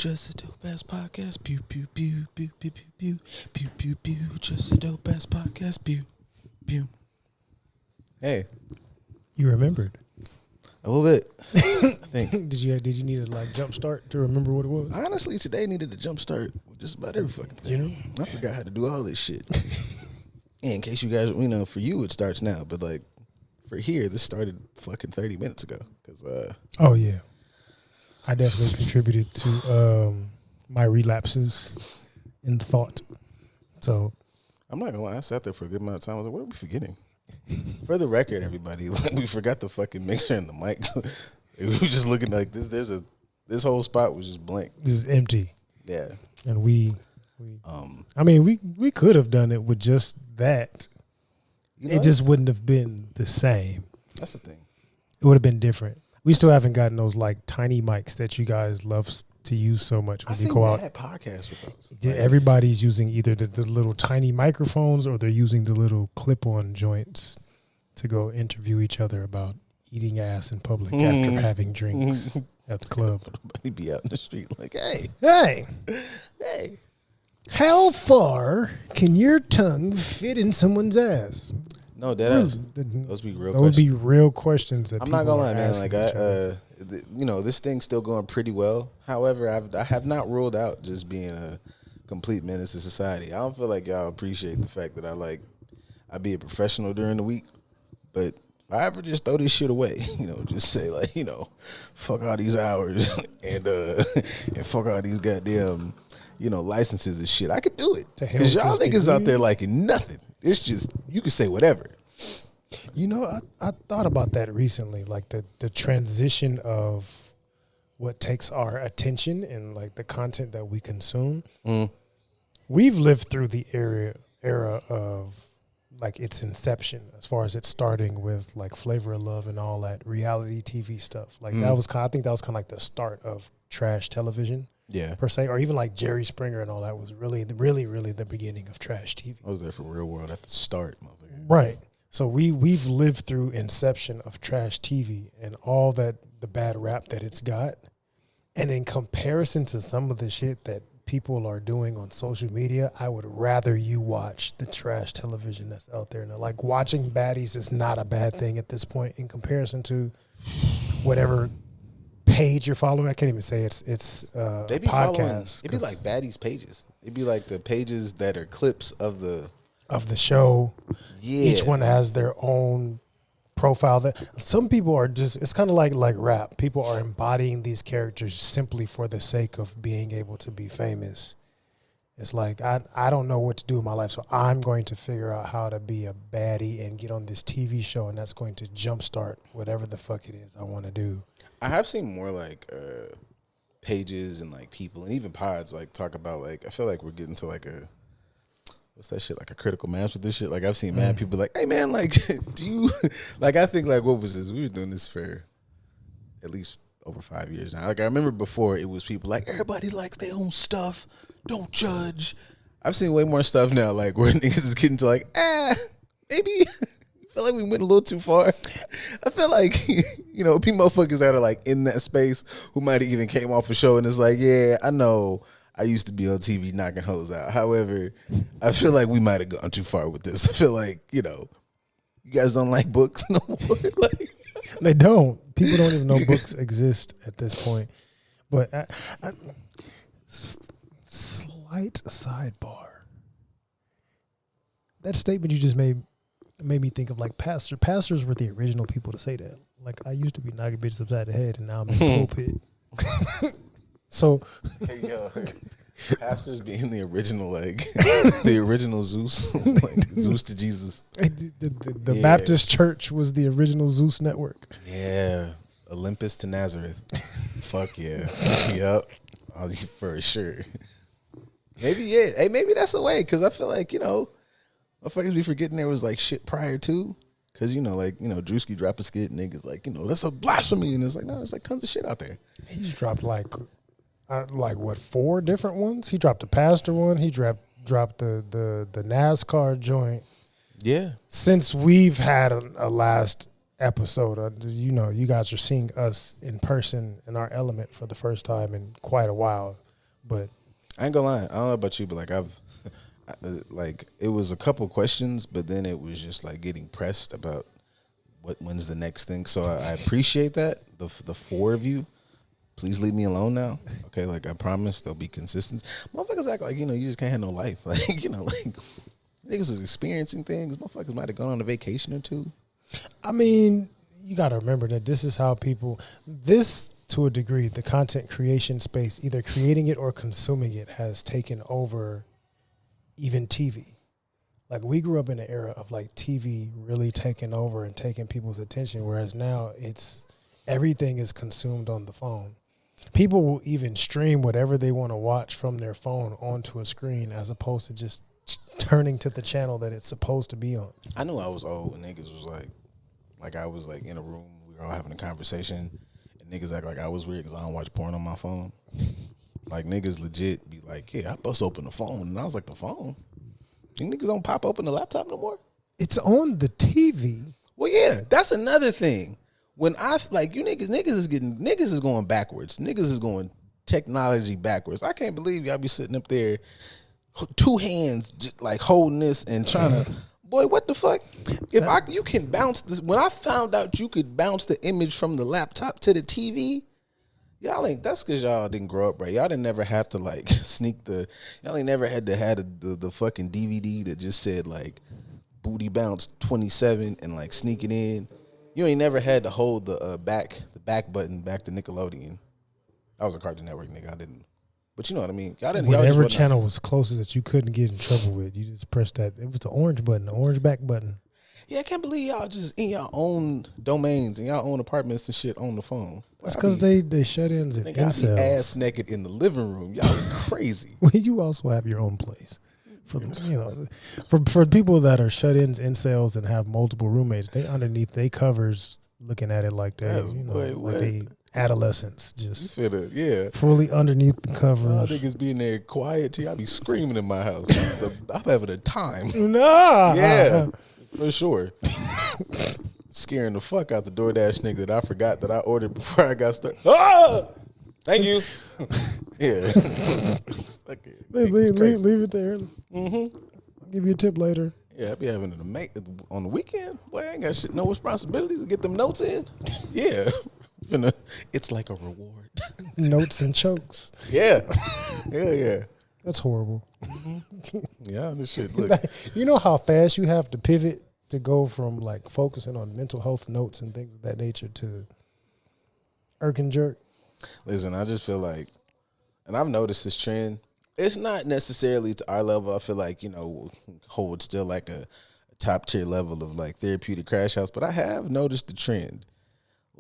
just the dope ass podcast. Pew pew pew pew pew pew pew pew pew pew. Just the dope ass podcast. Pew pew. Hey, you remembered a little bit. I think. Did you need a like jump start to remember what it was? Honestly, today needed a jump start with just about every fucking thing. You know, I forgot how to do all this shit. And in case you guys, for you it starts now, but like for here, this started fucking 30 minutes ago. Cause oh yeah, I definitely contributed to my relapses in thought. So I'm not gonna lie, I sat there for a good amount of time. I was like, what are we forgetting? For the record, everybody, like we forgot the fucking mixer and the mic. We were just looking like this. This whole spot was just blank, just empty. Yeah, and we could have done it with just that. It just wouldn't have been the same. That's the thing. It would have been different. We still haven't gotten those like tiny mics that you guys love to use so much when you go out. Podcasts with those. Yeah, everybody's using either the little tiny microphones or they're using the little clip-on joints to go interview each other about eating ass in public after having drinks at the club. Everybody be out in the street like, hey, how far can your tongue fit in someone's ass? No, those be real. Those would be real questions. That I'm not gonna lie, man. Like this thing's still going pretty well. However, I have not ruled out just being a complete menace to society. I don't feel like y'all appreciate the fact that I be a professional during the week, but if I ever just throw this shit away, just say like, fuck all these hours and fuck all these goddamn, licenses and shit. I could do it because y'all niggas out there liking nothing. It's just, you can say whatever. I thought about that recently, like the transition of what takes our attention and like the content that we consume. We've lived through the era of like its inception, as far as it starting with like Flavor of Love and all that reality TV stuff. Like I think that was kind of like the start of trash television. Yeah, per se, or even like Jerry Springer and all that was really the beginning of trash TV. I was there for Real World at the start, motherfucker. Right. So we've lived through inception of trash TV and all that the bad rap that it's got, and in comparison to some of the shit that people are doing on social media, I would rather you watch the trash television that's out there. Now, like watching baddies is not a bad thing at this point in comparison to whatever page you're following. I can't even say it's they be podcast. It'd be like baddies pages. It'd be like the pages that are clips of the show. Yeah, each one has their own profile. That some people are just, it's kind of like rap. People are embodying these characters simply for the sake of being able to be famous. It's like I don't know what to do in my life, so I'm going to figure out how to be a baddie and get on this TV show, and that's going to jumpstart whatever the fuck it is I want to do. I have seen more like pages and like people and even pods like talk about like, I feel like we're getting to like what's that shit, like a critical mass with this shit. Like I've seen mad people like, hey man, like do you like, I think like what was this? We were doing this for at least over 5 years now. Like I remember before it was people like, everybody likes their own stuff, don't judge. I've seen way more stuff now like where niggas is getting to like, maybe I feel like we went a little too far. I feel like, people motherfuckers that are like in that space who might have even came off a show and it's like, yeah, I know I used to be on TV knocking hoes out. However, I feel like we might have gone too far with this. I feel like, you guys don't like books no more. Like, they don't. People don't even know books exist at this point. But slight sidebar. That statement you just made me think of like pastors. Pastors were the original people to say that. Like I used to be knocking bitches upside the head, and now I'm in the pulpit. So, hey, yo, pastors being the original, like the original Zeus, like Zeus to Jesus. The Baptist Church was the original Zeus network. Yeah, Olympus to Nazareth. Fuck yeah, yep, for sure. Maybe Hey, maybe that's the way. Because I feel like motherfuckers be forgetting there was like shit prior to. Because, Drewski drop a skit, niggas like, that's a blasphemy. And it's like, no, there's like tons of shit out there. He's dropped like 4 different ones? He dropped the pastor one. He dropped the NASCAR joint. Yeah. Since we've had a last episode, you guys are seeing us in person in our element for the first time in quite a while. But I ain't gonna lie. I don't know about you, but like like it was a couple questions, but then it was just like getting pressed about when's the next thing. So I appreciate that. The four of you, please leave me alone now. Okay, like I promise there'll be consistent. Motherfuckers act like, you just can't have no life. Like, like niggas was experiencing things. Motherfuckers might have gone on a vacation or two. I mean, you got to remember that this is how people, to a degree, the content creation space, either creating it or consuming it, has taken over even TV. Like, we grew up in an era of like TV really taking over and taking people's attention, whereas now everything is consumed on the phone. People will even stream whatever they want to watch from their phone onto a screen, as opposed to just turning to the channel that it's supposed to be on. I knew I was old when niggas was like I was like in a room, we were all having a conversation, and niggas act like I was weird because I don't watch porn on my phone. Like, niggas legit be like, yeah, I bust open the phone. And I was like, the phone? You niggas don't pop open the laptop no more? It's on the TV. Well, yeah, that's another thing. When you niggas is going backwards. Niggas is going technology backwards. I can't believe y'all be sitting up there, two hands just like holding this and trying to, boy, what the fuck? You can bounce this. When I found out you could bounce the image from the laptop to the TV, that's because y'all didn't grow up right. Y'all didn't never have to like y'all ain't never had to have the fucking DVD that just said like booty bounce 27 and like sneak it in. You ain't never had to hold the back button back to Nickelodeon. I was a Cartoon Network nigga. I didn't. But you know what I mean. Y'all didn't. Whatever channel was closest that you couldn't get in trouble with, you just pressed that. It was the orange button, the orange back button. Yeah, I can't believe y'all just in y'all own domains and y'all own apartments and shit on the phone. That's because they shut-ins and incels. Ass naked in the living room. Y'all crazy. Well, you also have your own place. For people that are shut-ins, incels, and have multiple roommates, they underneath they covers looking at it like they, like they adolescents, just fully underneath the covers. Y'all niggas be in there quiet till y'all be screaming in my house. I'm having a time. Nah. Yeah, for sure. Scaring the fuck out the DoorDash nigga that I forgot that I ordered before I got stuck. Ah! Thank you. Yeah. Leave it there. Mm-hmm. I'll give you a tip later. Yeah, I be having to on the weekend. Boy, I ain't got shit, no responsibilities to get them notes in. Yeah. It's like a reward. Notes and chokes. Yeah. Yeah. That's horrible. Mm-hmm. Yeah, this shit. Look. You know how fast you have to pivot to go from like focusing on mental health notes and things of that nature to irk and jerk? Listen, I just feel like, and I've noticed this trend. It's not necessarily to our level. I feel like, hold still like a top tier level of like therapeutic crash house, but I have noticed the trend.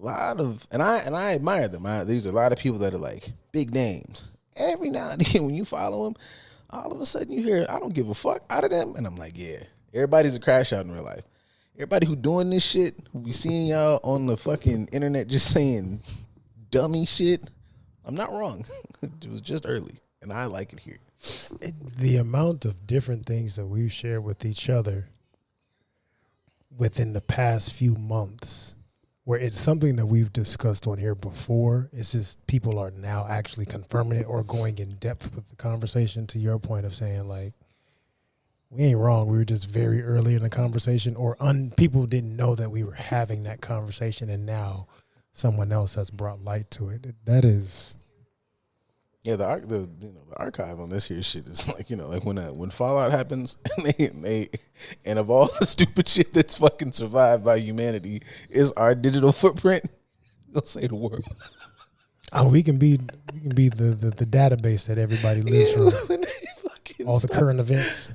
A lot of, and I admire them. These are a lot of people that are like big names. Every now and then when you follow them, all of a sudden you hear, I don't give a fuck out of them. And I'm like, yeah, everybody's a crash out in real life. Everybody who doing this shit, who be seeing y'all on the fucking internet just saying dummy shit, I'm not wrong. It was just early. And I like it here. The amount of different things that we've shared with each other within the past few months, where it's something that we've discussed on here before, it's just people are now actually confirming it or going in depth with the conversation, to your point of saying, like, we ain't wrong. We were just very early in the conversation, or people didn't know that we were having that conversation, and now someone else has brought light to it. That is... Yeah, the archive on this here shit is like, like when Fallout happens and of all the stupid shit that's fucking survived by humanity is our digital footprint, you'll say the world. Oh, we can be the database that everybody lives from. All the current events.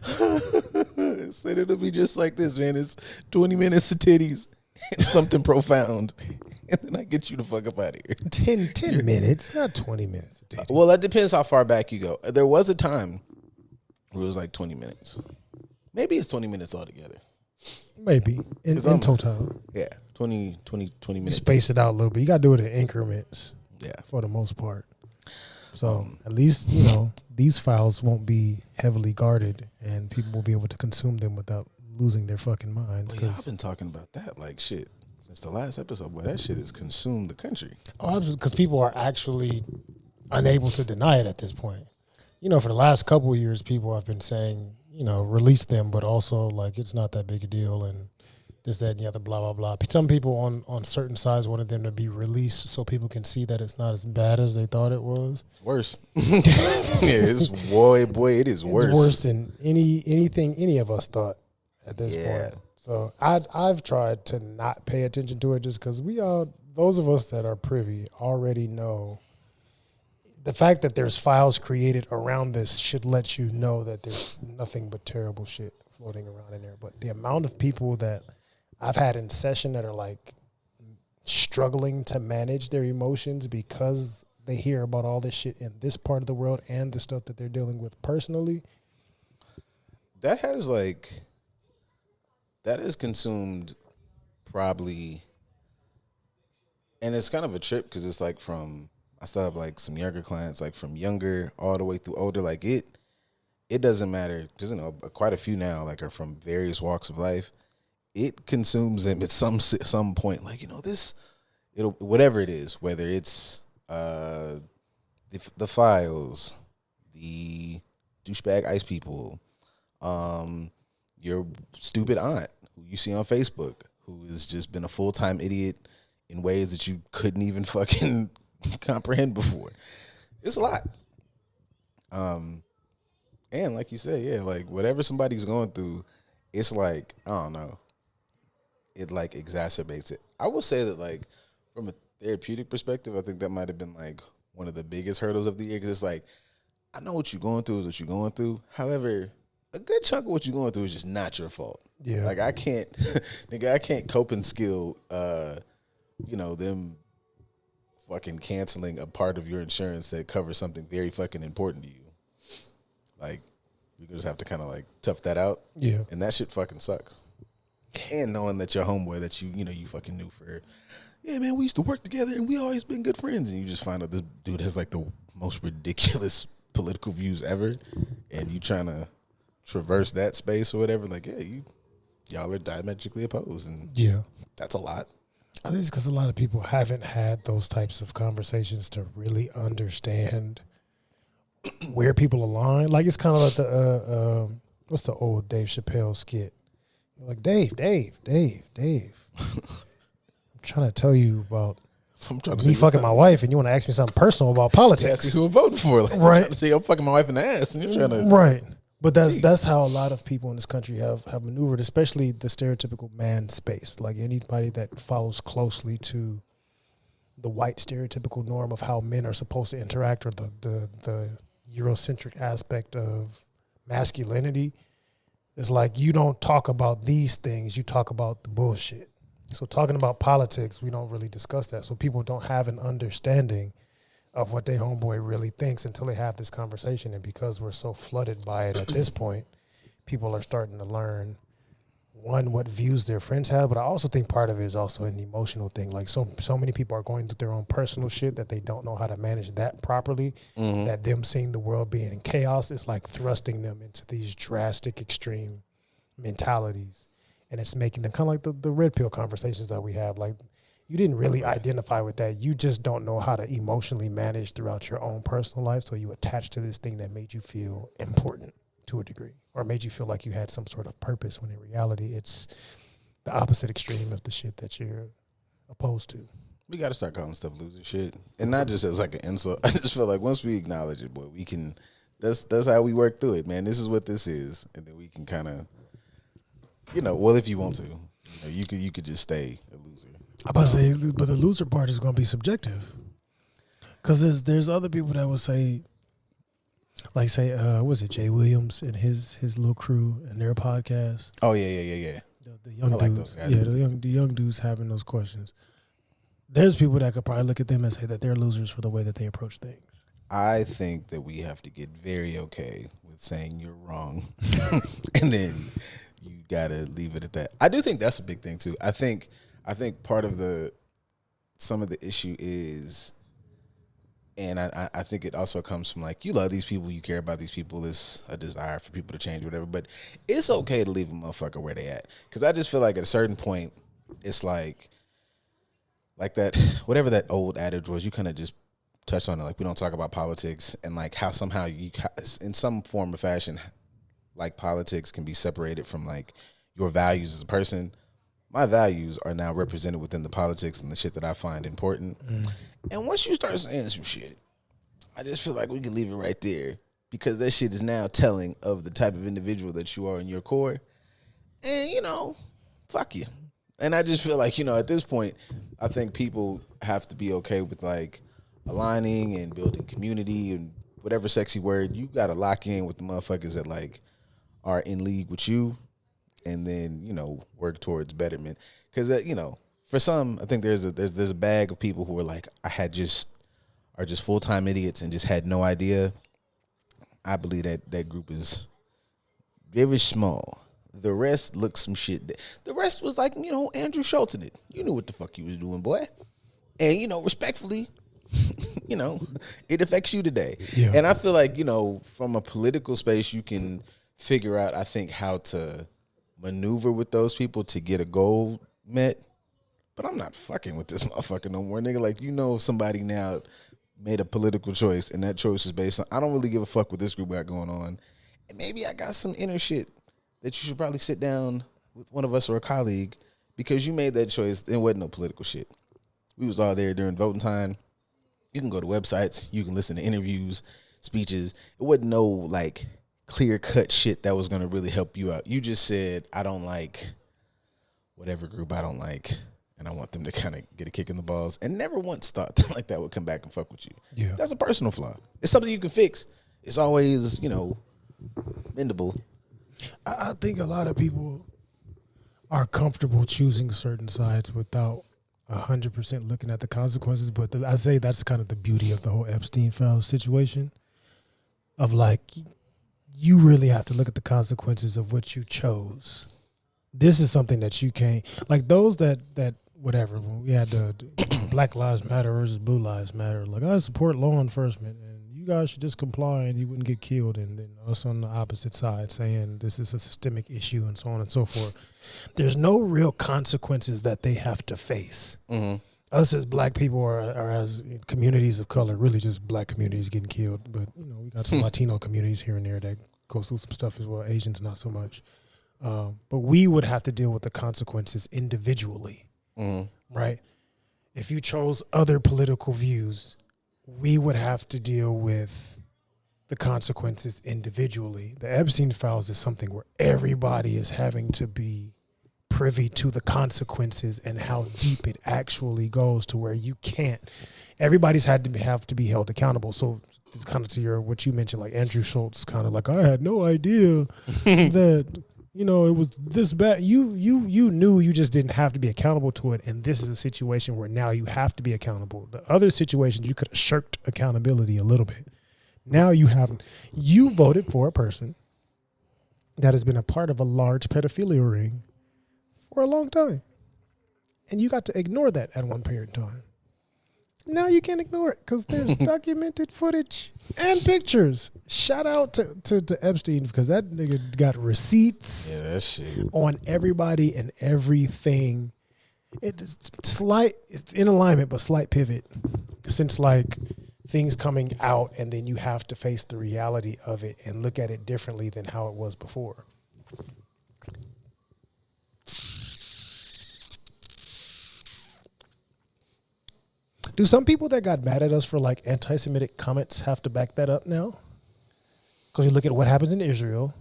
Said it'll be just like this, man. It's 20 minutes of titties and something profound. And then I get you the fuck up out of here. 10 minutes, not 20 minutes. Well, that depends how far back you go. There was a time where it was like 20 minutes. Maybe it's 20 minutes altogether. Maybe. In total. Yeah, 20 minutes. Space it out a little bit. You got to do it in increments. Yeah. For the most part. So at least, these files won't be heavily guarded and people will be able to consume them without losing their fucking minds. Well, yeah, I've been talking about that like shit. It's the last episode, boy, that shit has consumed the country. Oh, because people are actually unable to deny it at this point. for the last couple of years, people have been saying, release them, but also like it's not that big a deal and this, that, and the other, blah, blah, blah. Some people on certain sides wanted them to be released so people can see that it's not as bad as they thought it was. It's worse. Yeah, it's boy, it is worse. It's worse than anything any of us thought at this point. So I've tried to not pay attention to it just because those of us that are privy already know the fact that there's files created around this should let you know that there's nothing but terrible shit floating around in there. But the amount of people that I've had in session that are like struggling to manage their emotions because they hear about all this shit in this part of the world and the stuff that they're dealing with personally. That has consumed probably, and it's kind of a trip because it's like I still have like some younger clients, like from younger all the way through older. Like it doesn't matter because quite a few now like are from various walks of life. It consumes them at some point. Like it'll whatever it is, whether it's the files, the douchebag ice people, your stupid aunt who you see on Facebook who has just been a full-time idiot in ways that you couldn't even fucking comprehend before. It's a lot. And like you said, yeah, like whatever somebody's going through, it's like, I don't know, it like exacerbates it. I will say that like from a therapeutic perspective, I think that might have been like one of the biggest hurdles of the year because it's like, I know what you're going through is what you're going through. However, a good chunk of what you're going through is just not your fault. Yeah. Like I can't, nigga, I can't cope and skill, them fucking canceling a part of your insurance that covers something very fucking important to you. Like, you just have to kind of like tough that out. Yeah. And that shit fucking sucks. And knowing that your homeboy that you fucking knew for, yeah, man, we used to work together and we always been good friends. And you just find out this dude has like the most ridiculous political views ever. And you trying to traverse that space or whatever. Like, yeah, y'all are diametrically opposed. And yeah, that's a lot. I think it's because a lot of people haven't had those types of conversations to really understand where people align. Like it's kind of like the what's the old Dave Chappelle skit? Like Dave. I'm trying to tell you about me fucking my wife, and you want to ask me something personal about politics. Ask who I'm voting for, like, right? I'm trying to say I'm fucking my wife in the ass, and you're trying to right. But that's how a lot of people in this country have maneuvered, especially the stereotypical man space. Like anybody that follows closely to the white stereotypical norm of how men are supposed to interact, or the Eurocentric aspect of masculinity, is like you don't talk about these things, you talk about the bullshit. So talking about politics, we don't really discuss that. So people don't have an understanding of what their homeboy really thinks until they have this conversation. And because we're so flooded by it at this point, people are starting to learn, one, what views their friends have, but I also think part of it is also an emotional thing. Like so many people are going through their own personal shit that they don't know how to manage that properly, that them seeing the world being in chaos is like thrusting them into these drastic, extreme mentalities. And it's making them kind of like the red pill conversations that we have. Like, you didn't really identify with that. You just don't know how to emotionally manage throughout your own personal life. So you attach to this thing that made you feel important to a degree, or made you feel like you had some sort of purpose, when in reality it's the opposite extreme of the shit that you're opposed to. We got to start calling stuff loser shit. And not just as like an insult. I just feel like once we acknowledge it, boy, we can, that's how we work through it, man. This is what this is. And then we can kind of, well, if you want to, you could just stay a loser. I'm about to say, but the loser part is going to be subjective, because there's other people that would say, like was it Jay Williams and his little crew and their podcast? Oh yeah. The young dudes, like those guys. Yeah, the young dudes having those questions. There's people that could probably look at them and say that they're losers for the way that they approach things. I think that we have to get very okay with saying you're wrong, and then you gotta leave it at that. I do think that's a big thing too. I think part of some of the issue is, and I think it also comes from like, you love these people, you care about these people, it's a desire for people to change, whatever. But it's okay to leave a motherfucker where they at, because I just feel like at a certain point, it's like that, whatever that old adage was, you kind of just touched on it. Like, we don't talk about politics, and like how somehow in some form or fashion, like politics can be separated from like your values as a person. My values are now represented within the politics and the shit that I find important. And once you start saying some shit, I just feel like we can leave it right there, because that shit is now telling of the type of individual that you are in your core. And, you know, fuck you. And I just feel like, you know, at this point, I think people have to be okay with like aligning and building community and whatever sexy word. You got to lock in with the motherfuckers that like are in league with you, and then, you know, work towards betterment. Because, you know, for some, I think there's a bag of people who are like, are just full-time idiots and just had no idea. I believe that group is very small. The rest looks some shit. The rest was like, you know, Andrew Schultz in it. You knew what the fuck you was doing, boy. And, you know, respectfully, you know, it affects you today. Yeah. And I feel like, you know, from a political space, you can figure out, I think, how to maneuver with those people to get a goal met. But I'm not fucking with this motherfucker no more, nigga. Like, you know, somebody now made a political choice, and that choice is based on, I don't really give a fuck what this group got going on. And maybe I got some inner shit that you should probably sit down with one of us or a colleague, because you made that choice. There wasn't no political shit. We was all there during voting time. You can go to websites. You can listen to interviews, speeches. It wasn't no, like, clear-cut shit that was going to really help you out. You just said, I don't like whatever group I don't like, and I want them to kind of get a kick in the balls, and never once thought that, like, that would come back and fuck with you. Yeah. That's a personal flaw. It's something you can fix. It's always, you know, mendable. I think a lot of people are comfortable choosing certain sides without 100% looking at the consequences. But I say that's kind of the beauty of the whole Epstein files situation, of like, you really have to look at the consequences of what you chose. This is something that you can't, like those that whatever, when we had the Black Lives Matter versus Blue Lives Matter, like, I support law enforcement and you guys should just comply and you wouldn't get killed. And then us on the opposite side saying this is a systemic issue and so on and so forth. There's no real consequences that they have to face. Mm-hmm. Us as black people or as communities of color, really just black communities getting killed. But, you know, we got some Latino communities here and there that go through some stuff as well. Asians, not so much. But we would have to deal with the consequences individually, right? If you chose other political views, we would have to deal with the consequences individually. The Epstein files is something where everybody is having to be privy to the consequences and how deep it actually goes, to where you can't. Everybody's have to be held accountable. So it's kind of to what you mentioned, like Andrew Schultz, kind of like, I had no idea that, you know, it was this bad. You knew, you just didn't have to be accountable to it. And this is a situation where now you have to be accountable. The other situations, you could have shirked accountability a little bit. Now you haven't. You voted for a person that has been a part of a large pedophilia ring for a long time. And you got to ignore that at one period in time. Now you can't ignore it because there's documented footage and pictures. Shout out to Epstein, because that nigga got receipts on everybody and everything. It's in alignment, but slight pivot, since like things coming out, and then you have to face the reality of it and look at it differently than how it was before. Do some people that got mad at us for like anti-Semitic comments have to back that up now? Because you look at what happens in Israel,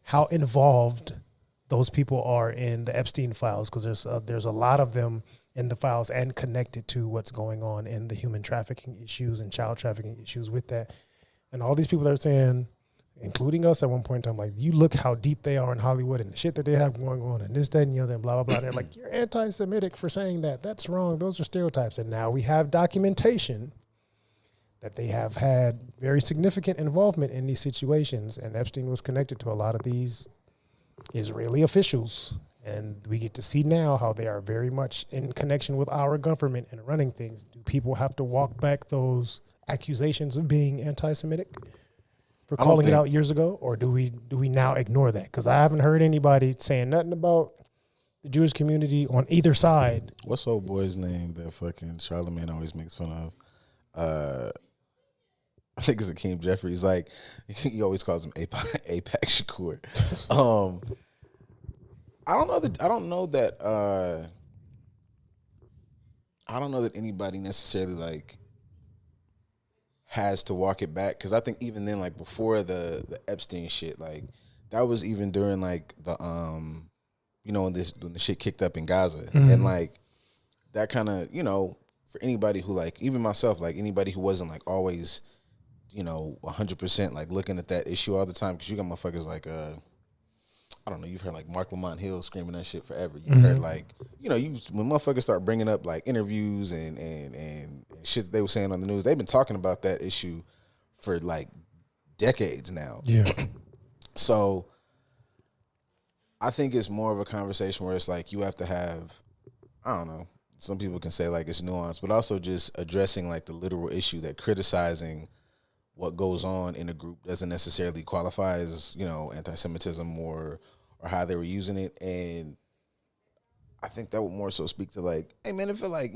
how involved those people are in the Epstein files, because there's a lot of them in the files and connected to what's going on in the human trafficking issues and child trafficking issues with that. And all these people that are saying, including us at one point in time, like, you look how deep they are in Hollywood and the shit that they have going on and this, that, and the other, and blah, blah, blah. They're like, you're anti-Semitic for saying that. That's wrong. Those are stereotypes. And now we have documentation that they have had very significant involvement in these situations. And Epstein was connected to a lot of these Israeli officials. And we get to see now how they are very much in connection with our government and running things. Do people have to walk back those accusations of being anti-Semitic for calling it out years ago, or do we now ignore that? Because I haven't heard anybody saying nothing about the Jewish community on either side. What's old boy's name that fucking Charlamagne always makes fun of? I think it's Akeem Jeffries. Like he always calls him Apac Shakur. I don't know that. I don't know that anybody necessarily like has to walk it back, because I think even then, like before the Epstein shit, like that was even during like the when the shit kicked up in Gaza, and like that kind of for anybody who like even myself, like anybody who wasn't like always 100% like looking at that issue all the time, because you got motherfuckers like I don't know, you've heard like Mark Lamont Hill screaming that shit forever. You've heard like when motherfuckers start bringing up like interviews and shit that they were saying on the news, they've been talking about that issue for like decades now. Yeah. So I think it's more of a conversation where it's like you have to have, I don't know, some people can say like it's nuanced, but also just addressing like the literal issue that criticizing what goes on in a group doesn't necessarily qualify as, anti-Semitism or how they were using it. And I think that would more so speak to like, hey man, I feel like,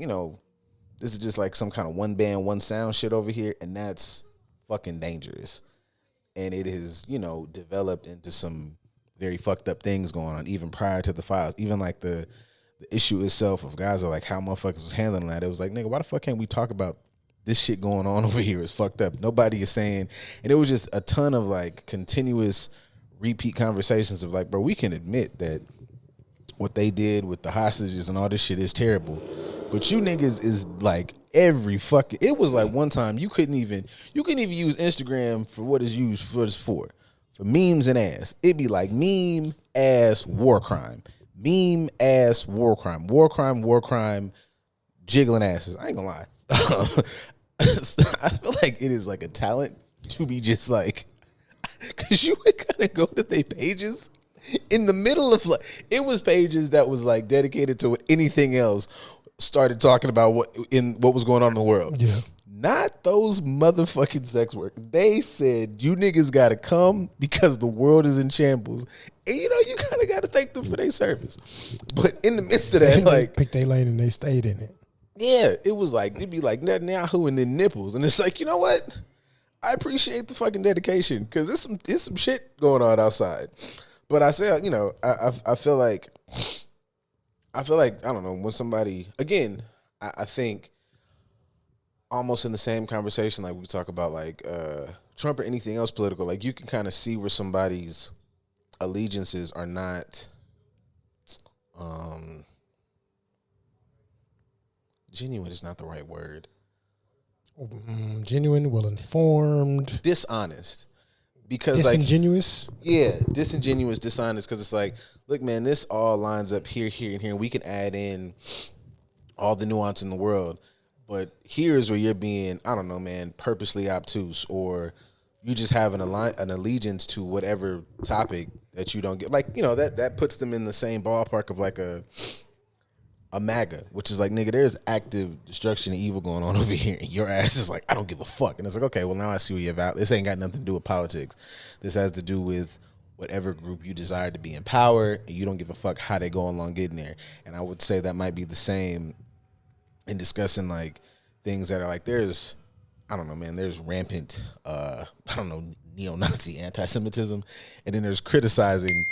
this is just like some kind of one band, one sound shit over here, and that's fucking dangerous. And it has, developed into some very fucked up things going on, even prior to the files. Even like the issue itself of Gaza, like how motherfuckers was handling that. It was like, nigga, why the fuck can't we talk about this shit going on over here is fucked up. Nobody is saying, and it was just a ton of like continuous repeat conversations of like, bro, we can admit that what they did with the hostages and all this shit is terrible, but you niggas is like every fucking, it was like one time you couldn't even use Instagram for what it's used for memes and ass. It'd be like meme ass war crime, jiggling asses. I ain't gonna lie. I feel like it is like a talent to be just like, because you would kind of go to their pages in the middle of like, it was pages that was like dedicated to what anything else started talking about what was going on in the world. Yeah. Not those motherfucking sex work. They said, you niggas got to come because the world is in shambles. And you kind of got to thank them for their service. But in the midst of that, like, picked their lane and they stayed in it. Yeah, it was like, it'd be like Netanyahu and then nipples. And it's like, you know what? I appreciate the fucking dedication, because it's some shit going on outside. But I say, I feel like, I don't know, when somebody, again, I think almost in the same conversation, like we talk about like Trump or anything else political, like you can kind of see where somebody's allegiances are not genuine is not the right word. Genuine, well-informed. Dishonest. Because disingenuous? Like, yeah, disingenuous, dishonest, because it's like, look, man, this all lines up here, here, and here, and we can add in all the nuance in the world. But here's where you're being, I don't know, man, purposely obtuse, or you just have an allegiance to whatever topic that you don't get. Like, that puts them in the same ballpark of like a MAGA, which is like, nigga, there's active destruction and evil going on over here, and your ass is like, I don't give a fuck. And it's like, okay, well, now I see where you're about. This ain't got nothing to do with politics. This has to do with whatever group you desire to be in power, and you don't give a fuck how they go along getting there. And I would say that might be the same in discussing like things that are like, there's, I don't know, man, there's rampant, I don't know, neo-Nazi anti-Semitism, and then there's criticizing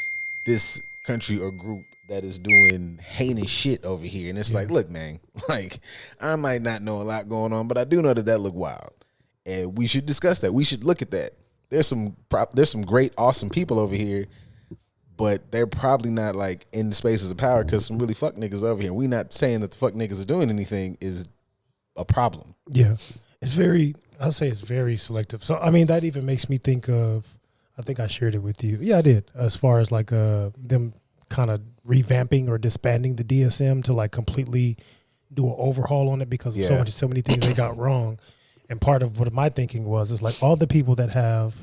this country or group that is doing heinous shit over here. And it's like, look, man, like, I might not know a lot going on, but I do know that look wild. And we should discuss that. We should look at that. There's some great, awesome people over here, but they're probably not like in the spaces of power, because some really fuck niggas over here. We not saying that the fuck niggas are doing anything is a problem. Yeah. I'll say it's very selective. So, I mean, that even makes me think of, I think I shared it with you. Yeah, I did. As far as like them kind of revamping or disbanding the DSM to like completely do an overhaul on it because of so many things they got wrong. And part of what my thinking is like all the people that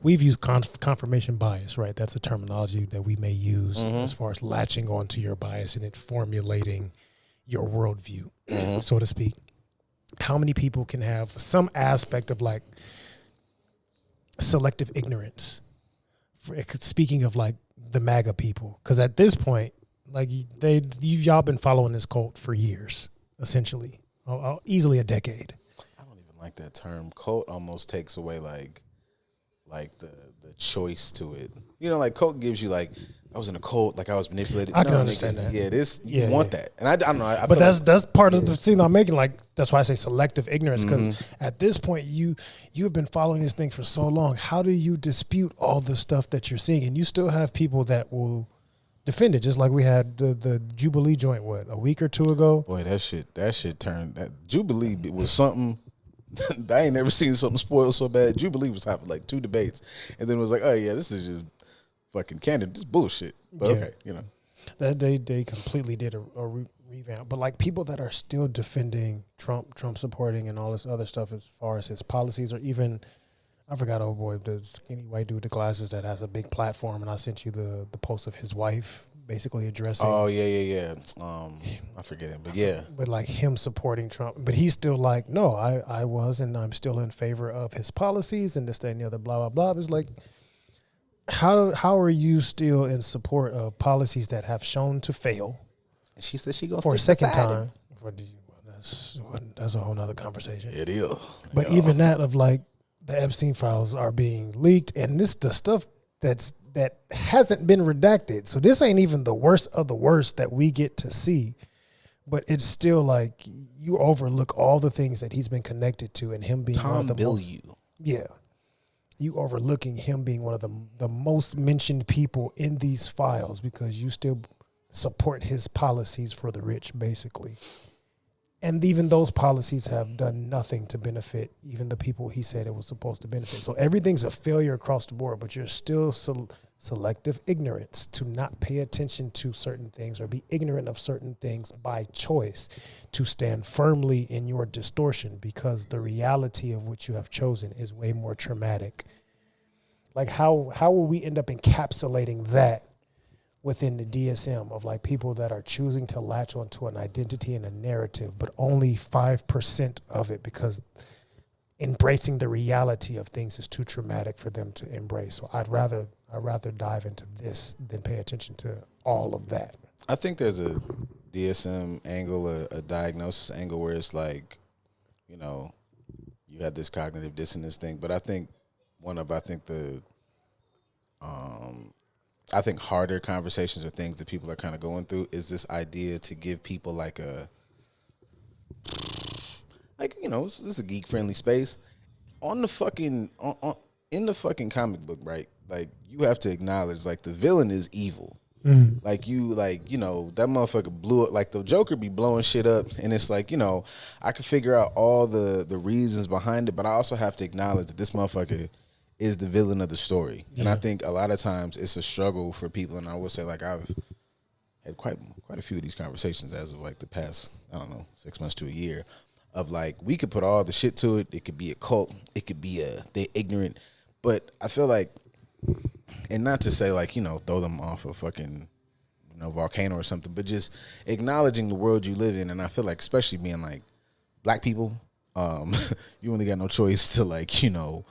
we've used confirmation bias, right? That's a terminology that we may use as far as latching onto your bias and it formulating your worldview, so to speak. How many people can have some aspect of like selective ignorance? Speaking of like the MAGA people, because at this point, like y'all been following this cult for years, essentially, easily a decade. I don't even like that term. Cult almost takes away like the choice to it. You know, like cult gives you like I was in a cult, like I was manipulated. I can understand that. Yeah, you want that, and I don't know. But that's part of the scene I'm making. Like that's why I say selective ignorance, because at this point you have been following this thing for so long. How do you dispute all the stuff that you're seeing? And you still have people that will defend it, just like we had the Jubilee joint a week or two ago. Boy, that shit turned. That Jubilee was something. I ain't never seen something spoiled so bad. Jubilee was having like 2 debates, and then it was like, oh yeah, this is just fucking candid, this bullshit. But okay, you know, that they completely did a revamp. But like people that are still defending Trump supporting and all this other stuff as far as his policies, or even I forgot, oh boy, the skinny white dude with the glasses that has a big platform, and I sent you the post of his wife basically addressing. Oh yeah. I forget him, but yeah. But like him supporting Trump, but he's still like, no, I was, and I'm still in favor of his policies and this, that, and the other, blah blah blah. It's like, how are you still in support of policies that have shown to fail? And she said she goes for a second time. That's a whole nother conversation. It is. But even that of like the Epstein files are being leaked, and this the stuff that hasn't been redacted. So this ain't even the worst of the worst that we get to see, but it's still like you overlook all the things that he's been connected to, and him being Tom Bilyeu. Yeah, you overlooking him being one of the most mentioned people in these files because you still support his policies for the rich, basically. And even those policies have done nothing to benefit even the people he said it was supposed to benefit. So everything's a failure across the board, but you're still selective ignorance to not pay attention to certain things or be ignorant of certain things by choice, to stand firmly in your distortion because the reality of what you have chosen is way more traumatic. Like how will we end up encapsulating that within the DSM of like people that are choosing to latch onto an identity and a narrative, but only 5% of it because embracing the reality of things is too traumatic for them to embrace. So I'd rather dive into this than pay attention to all of that. I think there's a DSM angle, a diagnosis angle where it's like, you know, you had this cognitive dissonance thing, but I think I think harder conversations or things that people are kind of going through is this idea to give people like you know, this is a geek friendly space on the fucking in the fucking comic book, right? Like you have to acknowledge like the villain is evil. Like you know, that motherfucker blew it. Like the Joker be blowing shit up, and it's like, you know, I can figure out all the reasons behind it, but I also have to acknowledge that this motherfucker is the villain of the story. Yeah. And I think a lot of times it's a struggle for people, and I will say like I've had quite a few of these conversations as of like the past, I don't know, 6 months to a year, of like we could put all the shit to it. It could be a cult, it could be they're ignorant, but I feel like, and not to say like, you know, throw them off a fucking, you know, volcano or something, but just acknowledging the world you live in. And I feel like especially being like black people, you only got no choice to like, you know,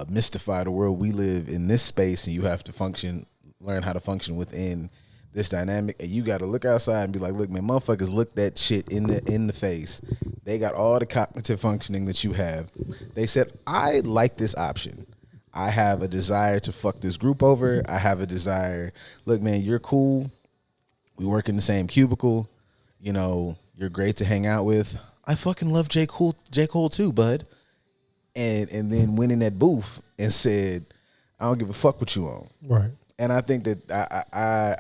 mystify the world we live in this space, and you have to learn how to function within this dynamic, and you got to look outside and be like, look, man, motherfuckers look that shit in the face. They got all the cognitive functioning that you have. They said, I like this option. I have a desire to fuck this group over. I have a desire, look, man, you're cool. We work in the same cubicle. You know, you're great to hang out with. I fucking love J. Cole too, bud. And then went in that booth and said, I don't give a fuck what you on. Right. And I think that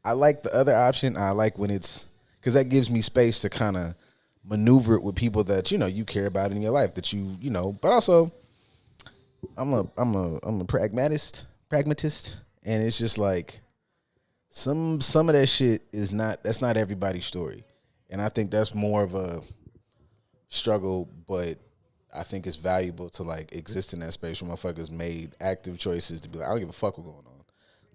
I like the other option. I like when it's, because that gives me space to kind of maneuver it with people that, you know, you care about in your life, that you know, but also I'm a pragmatist, and it's just like some of that shit that's not everybody's story. And I think that's more of a struggle, but I think it's valuable to like exist in that space where motherfuckers made active choices to be like, I don't give a fuck what's going on.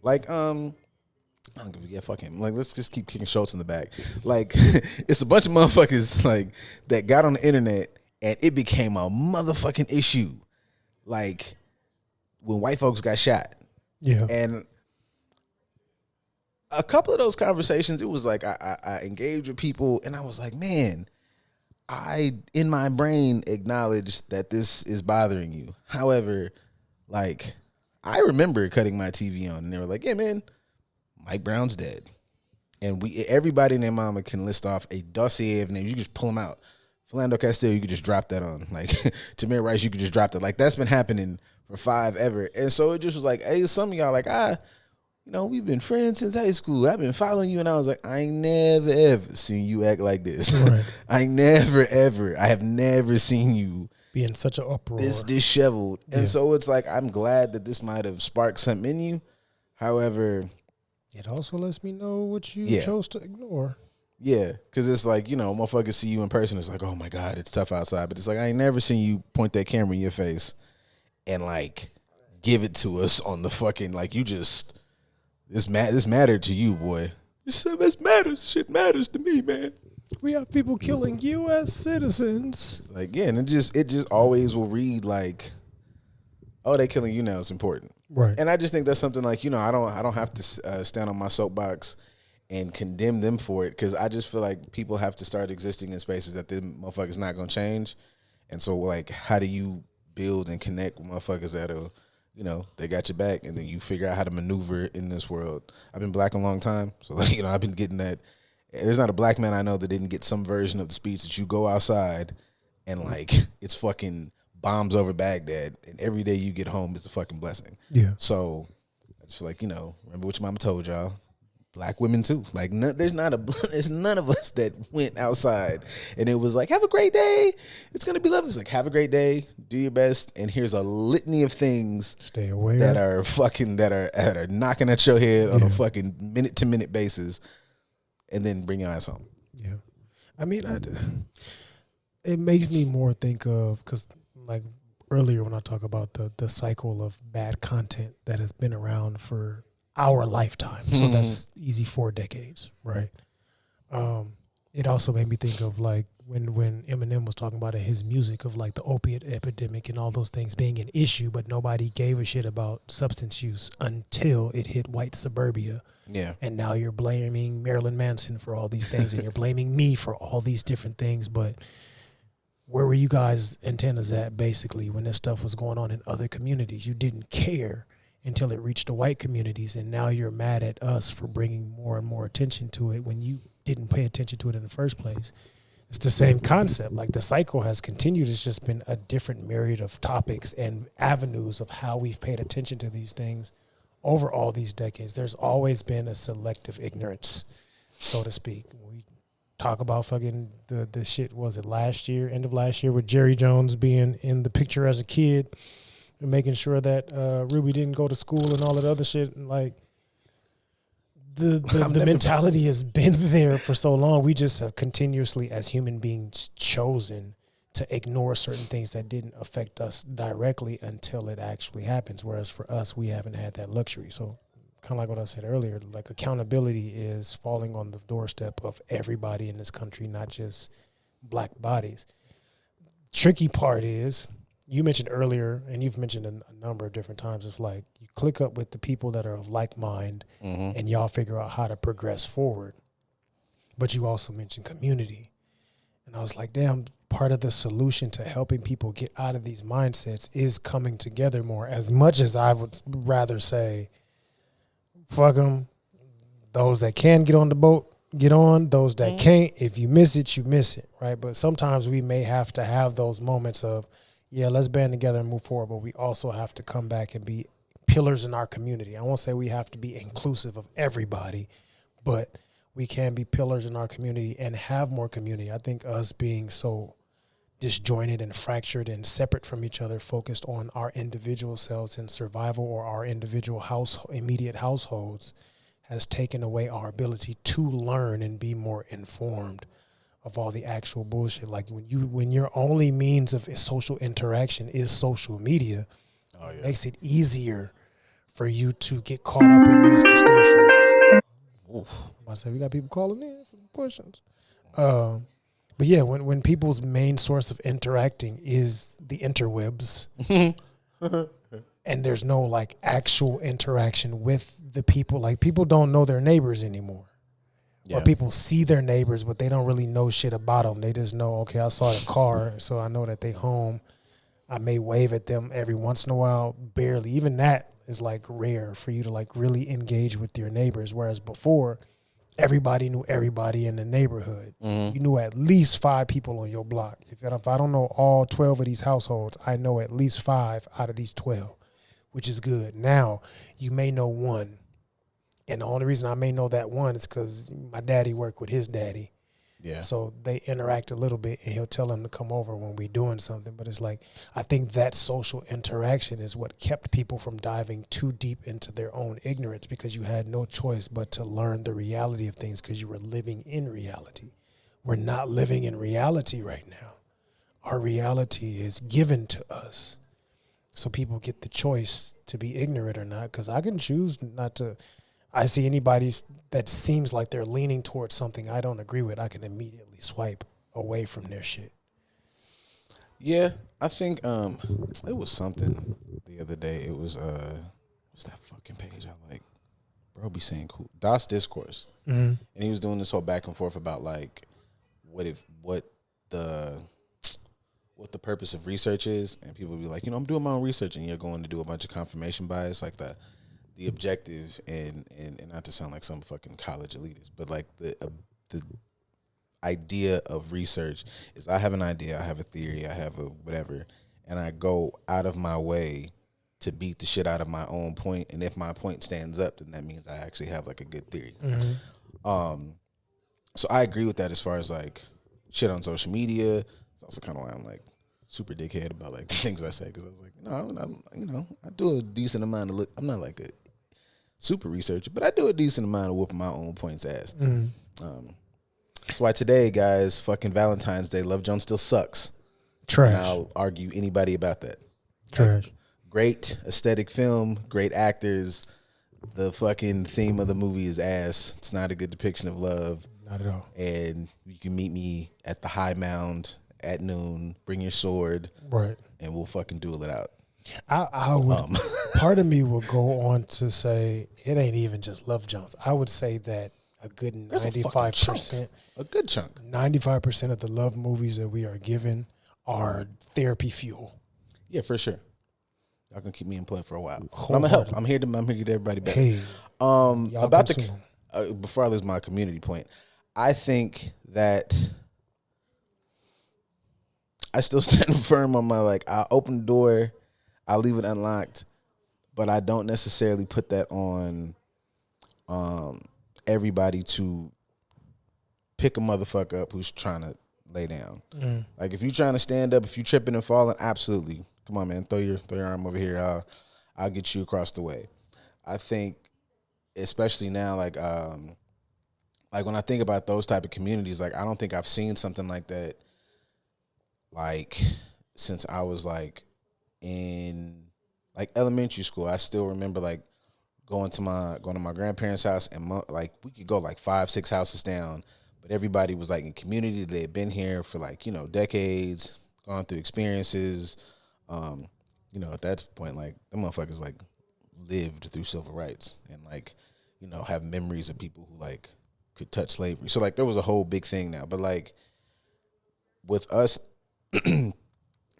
Like, I don't give a yeah, fuck him. Like, let's just keep kicking Schultz in the back. Like, it's a bunch of motherfuckers like that got on the internet and it became a motherfucking issue. Like when white folks got shot. Yeah. And a couple of those conversations, it was like I engaged with people and I was like, man, I in my brain acknowledge that this is bothering you. However, like I remember cutting my TV on and they were like, "Yeah, man, Mike Brown's dead." And everybody and their mama can list off a dossier of names. You can just pull them out. Philando Castile, you could just drop that on. Like Tamir Rice, you could just drop that. Like that's been happening for 5 ever. And so it just was like, hey, some of y'all like, we've been friends since high school. I've been following you. And I was like, I ain't never, ever seen you act like this. Right. I have never seen you be in such an uproar. This disheveled. Yeah. And so it's like, I'm glad that this might have sparked something in you. However, it also lets me know what you chose to ignore. Yeah, because it's like, motherfuckers see you in person. It's like, oh, my God, it's tough outside. But it's like, I ain't never seen you point that camera in your face and, like, give it to us on the fucking, like, you just, this mattered to you, boy. This matters. Shit matters to me, man. We have people killing U.S. citizens. Like, yeah, and it just always will read like, oh, they killing you now. It's important. Right. And I just think that's something like, I don't have to stand on my soapbox and condemn them for it, because I just feel like people have to start existing in spaces that them motherfuckers not going to change. And so, like, how do you build and connect with motherfuckers that'll, they got your back, and then you figure out how to maneuver in this world. I've been black a long time, so, like, I've been getting that. There's not a black man I know that didn't get some version of the speech that you go outside and, like, it's fucking bombs over Baghdad, and every day you get home is a fucking blessing. Yeah. So I just feel like, remember what your mama told y'all. Black women too. Like there's none of us that went outside and it was like, have a great day. It's gonna be lovely. It's like, have a great day. Do your best. And here's a litany of things. Stay aware. That are knocking at your head on a fucking minute to minute basis, and then bring your ass home. Yeah, I mean, it makes me more think of, because like earlier when I talk about the cycle of bad content that has been around for our lifetime. So that's easy 4 decades, right? It also made me think of like when Eminem was talking about in his music of like the opiate epidemic and all those things being an issue, but nobody gave a shit about substance use until it hit white suburbia. Yeah. And now you're blaming Marilyn Manson for all these things and you're blaming me for all these different things. But where were you guys' antennas at basically when this stuff was going on in other communities? You didn't care until it reached the white communities, and now you're mad at us for bringing more and more attention to it when you didn't pay attention to it in the first place. It's the same concept. Like the cycle has continued. It's just been a different myriad of topics and avenues of how we've paid attention to these things over all these decades. There's always been a selective ignorance, so to speak. We talk about fucking the shit, was it last year, end of last year, with Jerry Jones being in the picture as a kid, and making sure that Ruby didn't go to school and all that other shit. And like the mentality has been there for so long. We just have continuously, as human beings, chosen to ignore certain things that didn't affect us directly until it actually happens. Whereas for us, we haven't had that luxury. So kind of like what I said earlier, like accountability is falling on the doorstep of everybody in this country, not just black bodies. Tricky part is, you mentioned earlier, and you've mentioned a number of different times, it's like you click up with the people that are of like mind, and y'all figure out how to progress forward. But you also mentioned community. And I was like, damn, part of the solution to helping people get out of these mindsets is coming together more. As much as I would rather say, fuck them. Those that can get on the boat, get on. Those that can't, if you miss it, you miss it, right? But sometimes we may have to have those moments of, yeah, let's band together and move forward, but we also have to come back and be pillars in our community. I won't say we have to be inclusive of everybody, but we can be pillars in our community and have more community. I think us being so disjointed and fractured and separate from each other, focused on our individual selves and survival or our individual immediate households, has taken away our ability to learn and be more informed of all the actual bullshit. Like when your only means of social interaction is social media, it makes it easier for you to get caught up in these distortions. I say we got people calling in for questions. But yeah, when people's main source of interacting is the interwebs, and there's no like actual interaction with the people, like people don't know their neighbors anymore. Or people see their neighbors, but they don't really know shit about them. They just know, okay, I saw the car, so I know that they home. I may wave at them every once in a while, barely. Even that is like rare for you to like really engage with your neighbors. Whereas before, everybody knew everybody in the neighborhood. You knew at least 5 people on your block. If I don't know all 12 of these households, I know at least 5 out of these 12, which is good. Now, you may know one. And the only reason I may know that one is because my daddy worked with his daddy. Yeah. So they interact a little bit, and he'll tell him to come over when we're doing something. But it's like, I think that social interaction is what kept people from diving too deep into their own ignorance, because you had no choice but to learn the reality of things because you were living in reality. We're not living in reality right now. Our reality is given to us. So people get the choice to be ignorant or not, because I can choose not to. I see anybody that seems like they're leaning towards something I don't agree with, I can immediately swipe away from their shit. Yeah, I think it was something the other day. It was what's that fucking page I like? Bro be saying cool. Das Discourse. And he was doing this whole back and forth about like what the purpose of research is, and people be like, I'm doing my own research, and you're going to do a bunch of confirmation bias, like the objective, and not to sound like some fucking college elitist, but like the idea of research is I have an idea, I have a theory, I have a whatever, and I go out of my way to beat the shit out of my own point, and if my point stands up, then that means I actually have like a good theory. So I agree with that as far as like shit on social media. It's also kind of why I'm like super dickhead about like the things I say, because I was like, I do a decent amount of I'm not like a super researcher, but I do a decent amount of whooping my own point's ass. That's why today, guys, fucking Valentine's Day, Love Jones still sucks. Trash. And I'll argue anybody about that. Trash. Like, great aesthetic film, great actors. The fucking theme of the movie is ass. It's not a good depiction of love. Not at all. And you can meet me at the High Mound at noon. Bring your sword. Right. And we'll fucking duel it out. I would. Part of me will go on to say it ain't even just Love Jones. I would say that a good 95%, a good chunk, 95% of the love movies that we are given are therapy fuel. Yeah, for sure. Y'all can keep me in play for a while. But I'm gonna help. I'm here to get everybody back. Hey, about before I lose my community point, I think that I still stand firm on my I open the door, I leave it unlocked, but I don't necessarily put that on everybody to pick a motherfucker up who's trying to lay down. Like if you're trying to stand up, if you tripping and falling, absolutely. Come on, man, throw your arm over here. I'll get you across the way. I think, especially now, like when I think about those type of communities, like I don't think I've seen something like that, like since I was in elementary school. I still remember going to my grandparents' house, and we could go 5-6 houses down, but everybody was in community. They had been here for decades, gone through experiences. At that point, the motherfuckers lived through civil rights and have memories of people who could touch slavery. So there was a whole big thing now. But with us in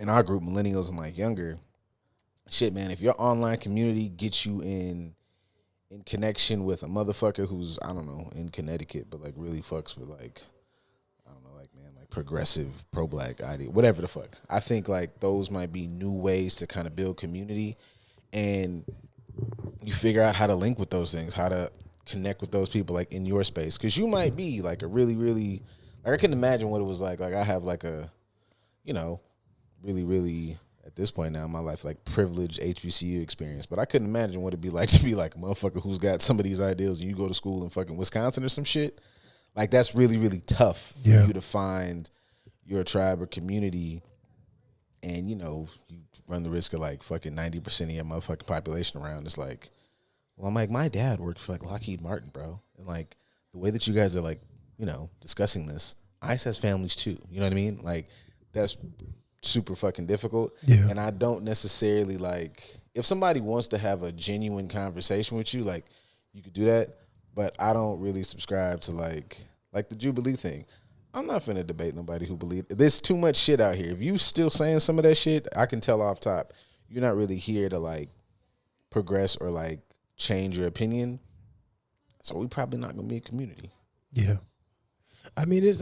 our group, millennials and younger, shit, man, if your online community gets you in connection with a motherfucker who's, I don't know, in Connecticut, but really fucks with progressive, pro-black idea, whatever the fuck. I think those might be new ways to kind of build community, and you figure out how to link with those things, how to connect with those people in your space, because you might be a really, really I couldn't imagine what it was like I have a really, really at this point now in my life privileged HBCU experience, but I couldn't imagine what it'd be like to be a motherfucker who's got some of these ideals and you go to school in fucking Wisconsin or some shit. That's really, really tough for you to find your tribe or community, and you run the risk of fucking 90% of your motherfucking population around. It's well, I'm my dad worked for Lockheed Martin, bro, and the way that you guys are discussing this, ICE has families too. You know what I mean? That's super fucking difficult. Yeah. And I don't necessarily if somebody wants to have a genuine conversation with you, you could do that. But I don't really subscribe to like the Jubilee thing. I'm not finna debate nobody who believe. There's too much shit out here. If you still saying some of that shit, I can tell off top. You're not really here to like progress or like change your opinion. So we probably not gonna be a community. Yeah. I mean, it's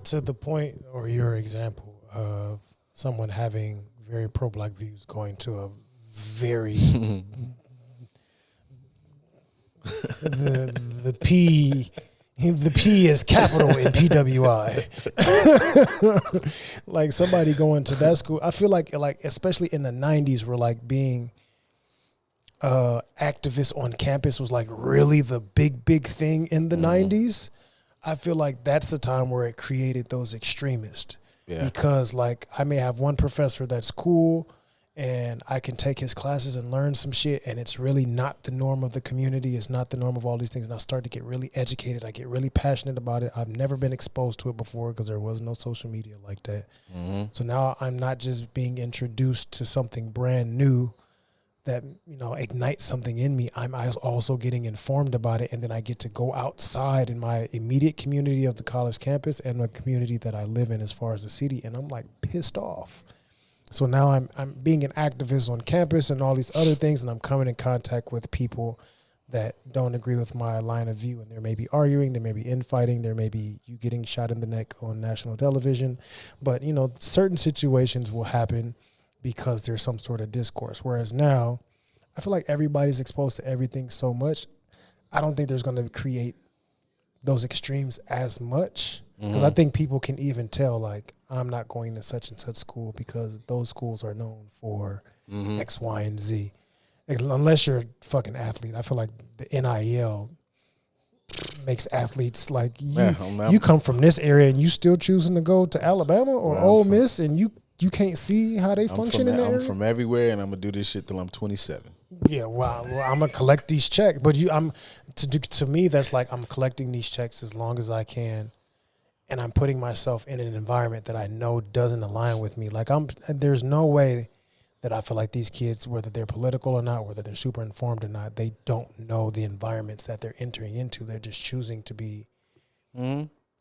to the point or your example of someone having very pro-black views going to a very the P is capital in PWI. Like somebody going to that school, I feel like especially in the 90s, where like being activists on campus was like really the big thing in the 90s. I feel like that's the time where it created those extremists. Yeah. Because like I may have one professor that's cool and I can take his classes and learn some shit, and it's really not the norm of the community. It's not the norm of all these things. And I start to get really educated. I get really passionate about it. I've never been exposed to it before because there was no social media like that. Mm-hmm. So now I'm not just being introduced to something brand new that, you know, ignites something in me. I'm also getting informed about it, and then I get to go outside in my immediate community of the college campus and the community that I live in as far as the city, and I'm like pissed off. So now I'm being an activist on campus and all these other things, and I'm coming in contact with people that don't agree with my line of view, and there may be arguing, there may be infighting, there may be you getting shot in the neck on national television, but you know, certain situations will happen because there's some sort of discourse. Whereas now, I feel like everybody's exposed to everything so much. I don't think there's going to create those extremes as much, because I think people can even tell, like, I'm not going to such and such school because those schools are known for X, Y, and Z. Unless you're a fucking athlete. I feel like the NIL makes athletes like you come from this area and you still choosing to go to Alabama or Ole Miss, and you can't see how they function in that area? I'm from everywhere, and I'm going to do this shit till I'm 27. Yeah, well I'm going to collect these checks. But to me, that's like I'm collecting these checks as long as I can, and I'm putting myself in an environment that I know doesn't align with me. Like there's no way that I feel like these kids, whether they're political or not, whether they're super informed or not, they don't know the environments that they're entering into. They're just choosing to be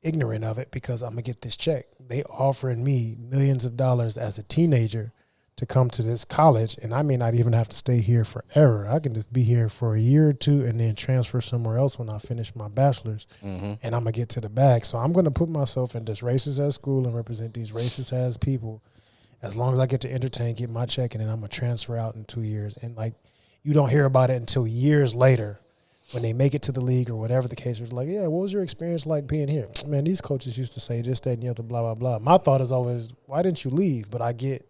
ignorant of it because I'm going to get this check. They offering me millions of dollars as a teenager to come to this college, and I may not even have to stay here forever. I can just be here for a year or two and then transfer somewhere else when I finish my bachelor's, and I'm going to get to the bag. So I'm going to put myself in this racist-ass school and represent these racist-ass people as long as I get to entertain, get my check, and then I'm going to transfer out in 2 years. And, like, you don't hear about it until years later when they make it to the league or whatever the case was. Like, yeah, what was your experience like being here? Man, these coaches used to say this, that, and the other, blah, blah, blah. My thought is always, why didn't you leave? But I get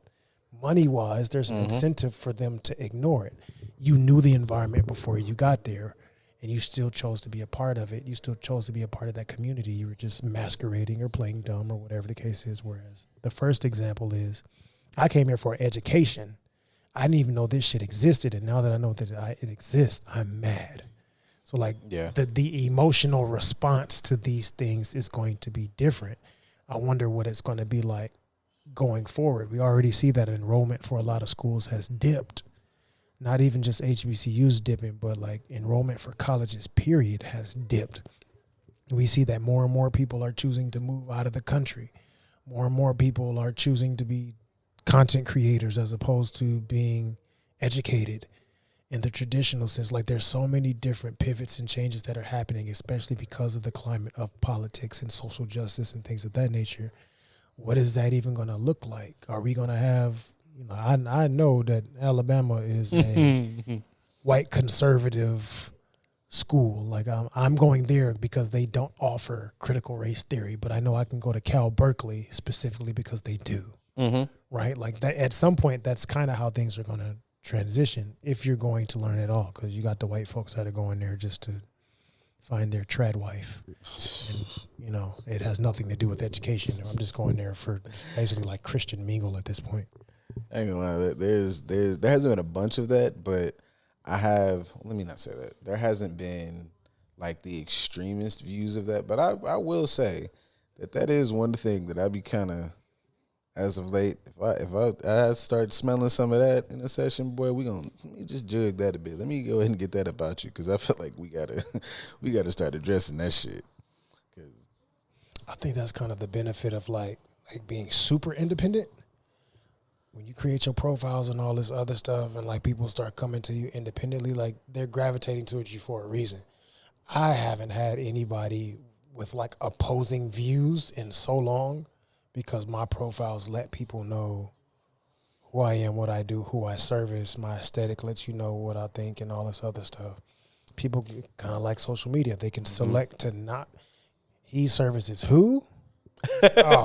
money-wise, there's an incentive for them to ignore it. You knew the environment before you got there, and you still chose to be a part of it. You still chose to be a part of that community. You were just masquerading or playing dumb or whatever the case is. Whereas the first example is, I came here for education. I didn't even know this shit existed, and now that I know that it exists, I'm mad. So, like, the emotional response to these things is going to be different. I wonder what it's going to be like going forward. We already see that enrollment for a lot of schools has dipped. Not even just HBCUs dipping, but, like, enrollment for colleges, period, has dipped. We see that more and more people are choosing to move out of the country. More and more people are choosing to be content creators as opposed to being educated in the traditional sense. Like, there's so many different pivots and changes that are happening, especially because of the climate of politics and social justice and things of that nature. What is that even going to look like? Are we going to have, you know, I know that Alabama is a white conservative school. Like, I'm going there because they don't offer critical race theory, but I know I can go to Cal Berkeley specifically because they do. Right? Like, that at some point, that's kind of how things are going to transition if you're going to learn at all, because you got the white folks that are going there just to find their trad wife. And, you know, it has nothing to do with education. I'm just going there for basically like Christian mingle at this point. I ain't gonna lie, there hasn't been a bunch of that, but let me not say that. There hasn't been like the extremist views of that, but I will say that is one thing that I'd be kind of as of late. If I start smelling some of that in a session, boy, let me just jug that a bit. Let me go ahead and get that about you, because I feel like we gotta start addressing that shit. Cause I think that's kind of the benefit of like being super independent. When you create your profiles and all this other stuff, and like people start coming to you independently, like they're gravitating towards you for a reason. I haven't had anybody with like opposing views in so long, because my profiles let people know who I am, what I do, who I service. My aesthetic lets you know what I think and all this other stuff. People kind of like social media. They can select to not. He services who? Oh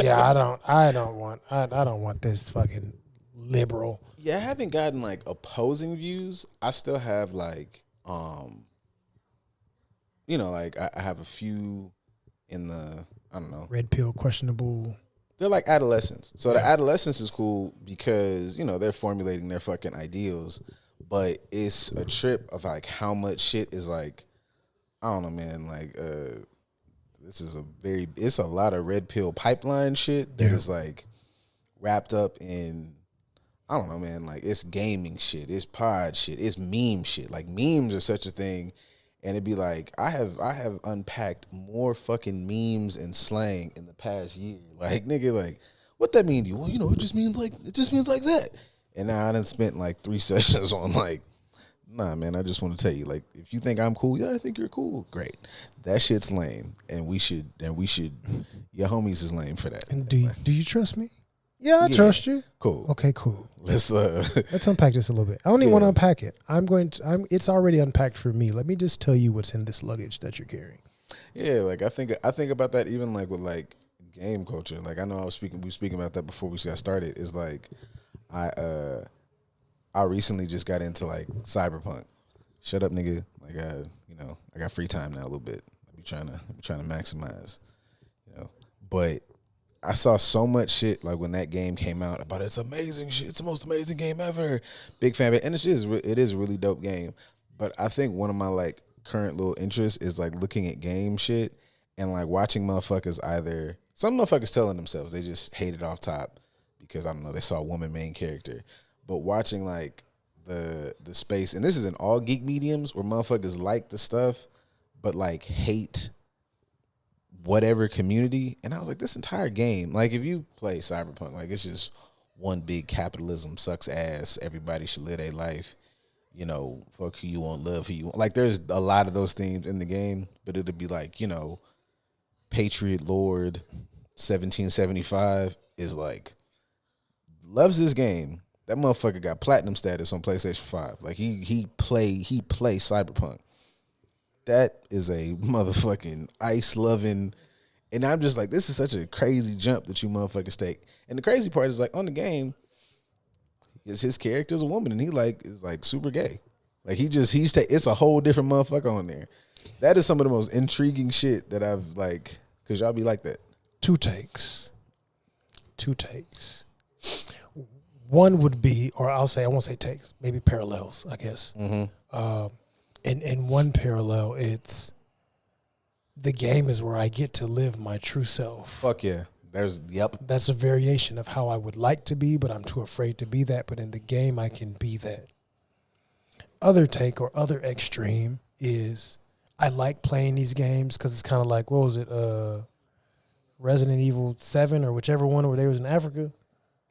yeah, I don't want this fucking liberal. yeah, I haven't gotten like opposing views. I still have like like I have a few in the, I don't know. Red pill, questionable. They're like adolescents. So the adolescence is cool because, they're formulating their fucking ideals. But it's a trip of like how much shit is like, I don't know, man. Like, it's a lot of red pill pipeline shit that is like wrapped up in, I don't know, man. Like, it's gaming shit, it's pod shit, it's meme shit. Like, memes are such a thing. And it'd be like, I have unpacked more fucking memes and slang in the past year. Like, nigga, like, what that mean to you? Well, it just means like that. And now I done spent like 3 sessions on like, nah, man, I just want to tell you, like, if you think I'm cool, yeah, I think you're cool. Great. That shit's lame. And we should, your homies is lame for that. And do you trust me? Yeah, I trust you. Cool. Okay, cool. Let's unpack this a little bit. I don't even want to unpack it. It's already unpacked for me. Let me just tell you what's in this luggage that you're carrying. Yeah, like I think about that even like with like game culture. Like, I know we were speaking about that before we got started. Is like I recently just got into like cyberpunk. Shut up, nigga. Like, I got free time now a little bit. I be trying to maximize, But I saw so much shit like when that game came out about it's amazing shit. It's the most amazing game ever. Big fan of it. And it is a really dope game. But I think one of my like current little interests is like looking at game shit and like watching motherfuckers some motherfuckers telling themselves they just hate it off top because, I don't know, they saw a woman main character. But watching like the space, and this is in all geek mediums where motherfuckers like the stuff but like hate whatever community. And I was like, this entire game, like, if you play Cyberpunk, like, it's just one big capitalism sucks ass, everybody should live their life, fuck who you want, love who you want. Like, there's a lot of those themes in the game, but it'll be like, Patriot Lord 1775 is like, loves this game. That motherfucker got platinum status on PlayStation 5. Like, he play Cyberpunk. That is a motherfucking ice loving, and I'm just like, this is such a crazy jump that you motherfuckers take. And the crazy part is like on the game, his character's a woman, and he like is like super gay. Like it's a whole different motherfucker on there. That is some of the most intriguing shit that I've like, cause y'all be like that. Two takes. One would be, or I won't say takes, maybe parallels, I guess. Mm-hmm. And one parallel, it's the game is where I get to live my true self. Fuck yeah. That's a variation of how I would like to be, but I'm too afraid to be that. But in the game, I can be that. Other take or other extreme is I like playing these games because it's kind of like, what was it? Resident Evil 7 or whichever one where they was in Africa.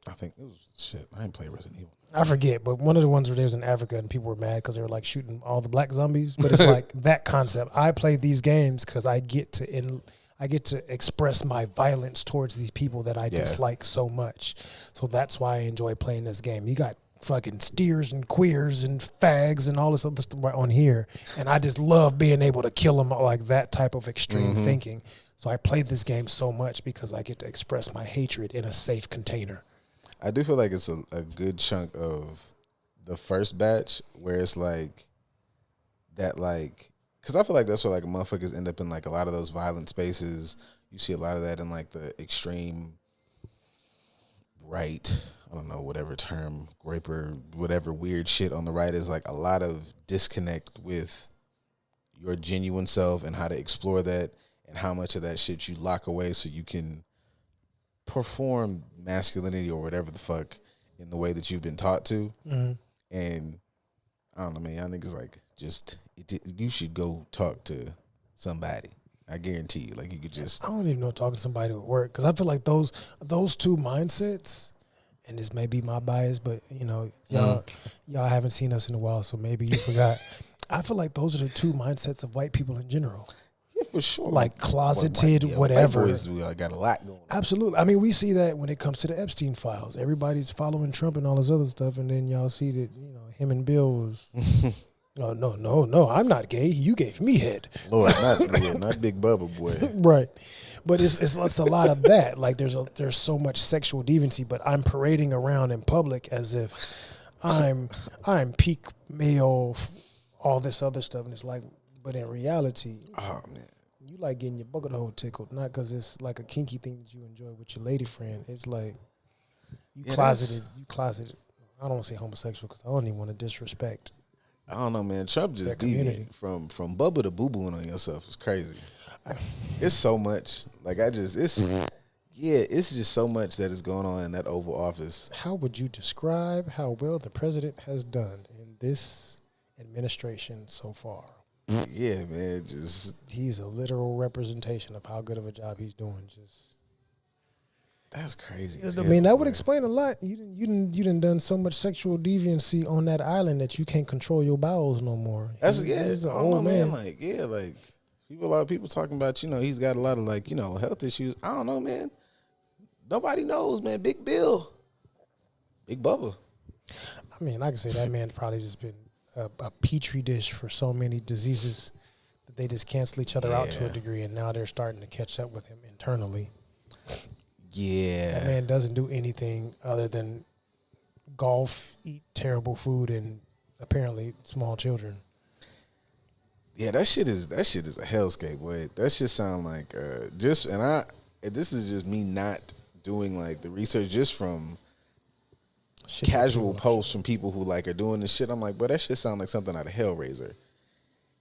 I think it was shit. I didn't play Resident Evil. I forget, but one of the ones where they was in Africa and people were mad because they were like shooting all the black zombies. But it's like that concept. I play these games because I get to express my violence towards these people that I dislike so much. So that's why I enjoy playing this game. You got fucking steers and queers and fags and all this other stuff on here, and I just love being able to kill them, like that type of extreme thinking. So I play this game so much because I get to express my hatred in a safe container. I do feel like it's a good chunk of the first batch where it's like that, like, because I feel like that's where like motherfuckers end up in like a lot of those violent spaces. You see a lot of that in like the extreme right, I don't know, whatever term, graper, whatever weird shit on the right is like a lot of disconnect with your genuine self and how to explore that and how much of that shit you lock away so you can perform masculinity or whatever the fuck in the way that you've been taught to. And I don't know, man. Y'all niggas like you should go talk to somebody. I guarantee you, like you could just. I don't even know talking to somebody would work because I feel like those two mindsets, and this may be my bias, but you know, y'all haven't seen us in a while, so maybe you forgot. I feel like those are the two mindsets of white people in general. Yeah, for sure. Like closeted, whatever. White boys got a lot going on. Absolutely. I mean, we see that when it comes to the Epstein files. Everybody's following Trump and all this other stuff, and then y'all see that, you know, him and Bill was, no, I'm not gay. You gave me head. Lord, not Big Bubba, boy. Right. But it's a lot of that. Like there's so much sexual deviancy, but I'm parading around in public as if I'm peak male, all this other stuff, and it's like, but in reality, oh man, you like getting your bucket hole tickled, not because it's like a kinky thing that you enjoy with your lady friend. It's like you closeted. I don't want to say homosexual because I don't even want to disrespect. I don't know, man. Trump just deviated from Bubba to boo booing on yourself. It's crazy. It's so much. Like it's just so much that is going on in that Oval Office. How would you describe how well the president has done in this administration so far? Yeah, man. He's a literal representation of how good of a job he's doing. That's crazy. I mean, that would explain a lot. You done so much sexual deviancy on that island that you can't control your bowels no more. He's an old man. Like a lot of people talking about, you know, he's got a lot of like, you know, health issues. I don't know, man. Nobody knows, man. Big Bill, Big Bubba. I mean, I can say that man's probably just been a petri dish for so many diseases that they just cancel each other out to a degree, and now they're starting to catch up with him internally. Yeah. That man doesn't do anything other than golf, eat terrible food, and apparently small children. Yeah, that shit is a hellscape, boy. That shit sound like this is just me not doing like the research just from casual posts from people who like are doing this shit. I'm like, but that shit sound like something out of Hellraiser.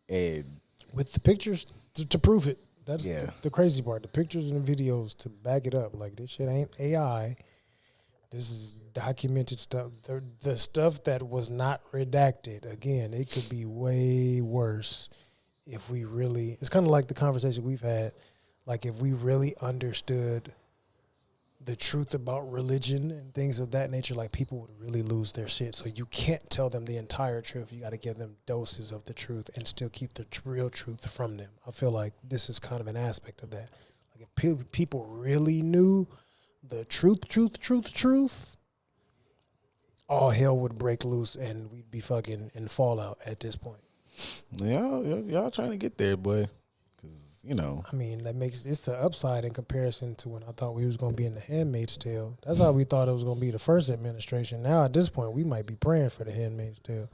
And with the pictures to prove it. That's the crazy part. The pictures and the videos to back it up. Like, this shit ain't AI. This is documented stuff. The stuff that was not redacted. Again, it could be way worse if we really... It's kind of like the conversation we've had. Like, if we really understood the truth about religion and things of that nature, like, people would really lose their shit. So you can't tell them the entire truth. You got to give them doses of the truth and still keep the real truth from them. I feel like this is kind of an aspect of that. Like, if people really knew the truth, all hell would break loose and we'd be fucking in fallout at this point. Y'all trying to get there, boy. Because, you know. I mean, it's the upside in comparison to when I thought we was going to be in the Handmaid's Tale. That's how we thought it was going to be the first administration. Now, at this point, we might be praying for the Handmaid's Tale.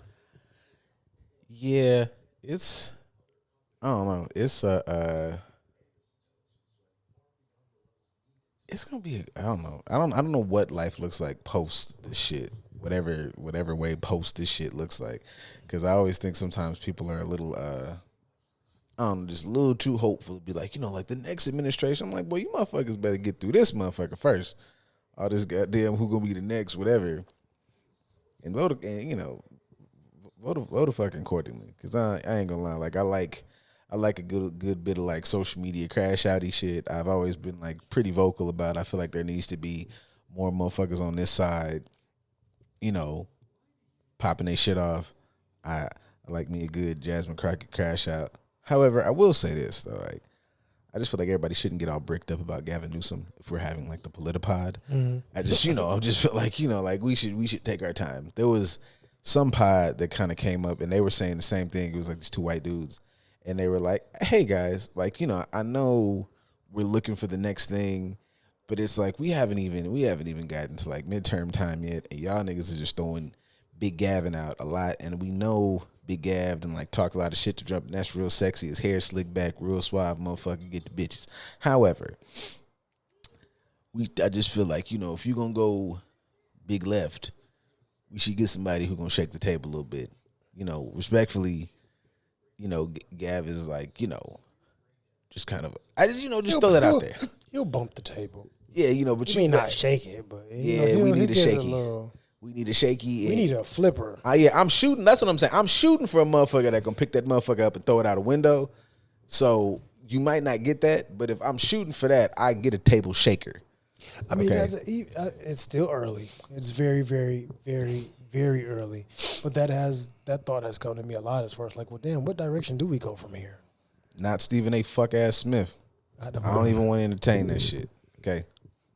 Yeah, I don't know. It's gonna be. I don't know. I don't know what life looks like post this shit. Whatever way post this shit looks like. Because I always think sometimes people are a little. Just a little too hopeful to be like, you know, like the next administration. I'm like, boy, you motherfuckers better get through this motherfucker first. All this goddamn who gonna be the next, whatever. And vote fucking accordingly. Cause I ain't gonna lie, like I like a good bit of like social media crash outy shit. I've always been like pretty vocal about it. I feel like there needs to be more motherfuckers on this side, you know, popping their shit off. I like me a good Jasmine Crockett crash out. However, I will say this though, like I just feel like everybody shouldn't get all bricked up about Gavin Newsom if we're having like the Politipod. Mm-hmm. I just feel like, you know, like we should take our time. There was some pod that kind of came up and they were saying the same thing. It was like these two white dudes and they were like, hey guys, like, you know, I know we're looking for the next thing, but it's like we haven't even gotten to like midterm time yet, and y'all niggas are just throwing Big Gavin out a lot, and we know Big Gav and like talk a lot of shit to jump, and that's real sexy. His hair slicked back, real suave motherfucker, get the bitches. However, I just feel like, you know, if you're gonna go big left, we should get somebody who's gonna shake the table a little bit. You know, respectfully, you know, Gav is like, you know, just kind of, I just, you know, just throw that out there. He'll bump the table. Yeah, you know, but you may not shake it, but we need a shaky. We need a shaky. We need a flipper. Yeah, I'm shooting. That's what I'm saying. I'm shooting for a motherfucker that gonna pick that motherfucker up and throw it out a window. So you might not get that, but if I'm shooting for that, I get a table shaker. I mean, it's still early. It's very, very, very, very early. But that thought has come to me a lot as far as like, well, damn, what direction do we go from here? Not Stephen A. fuck ass Smith. I don't even want to entertain that shit. Okay.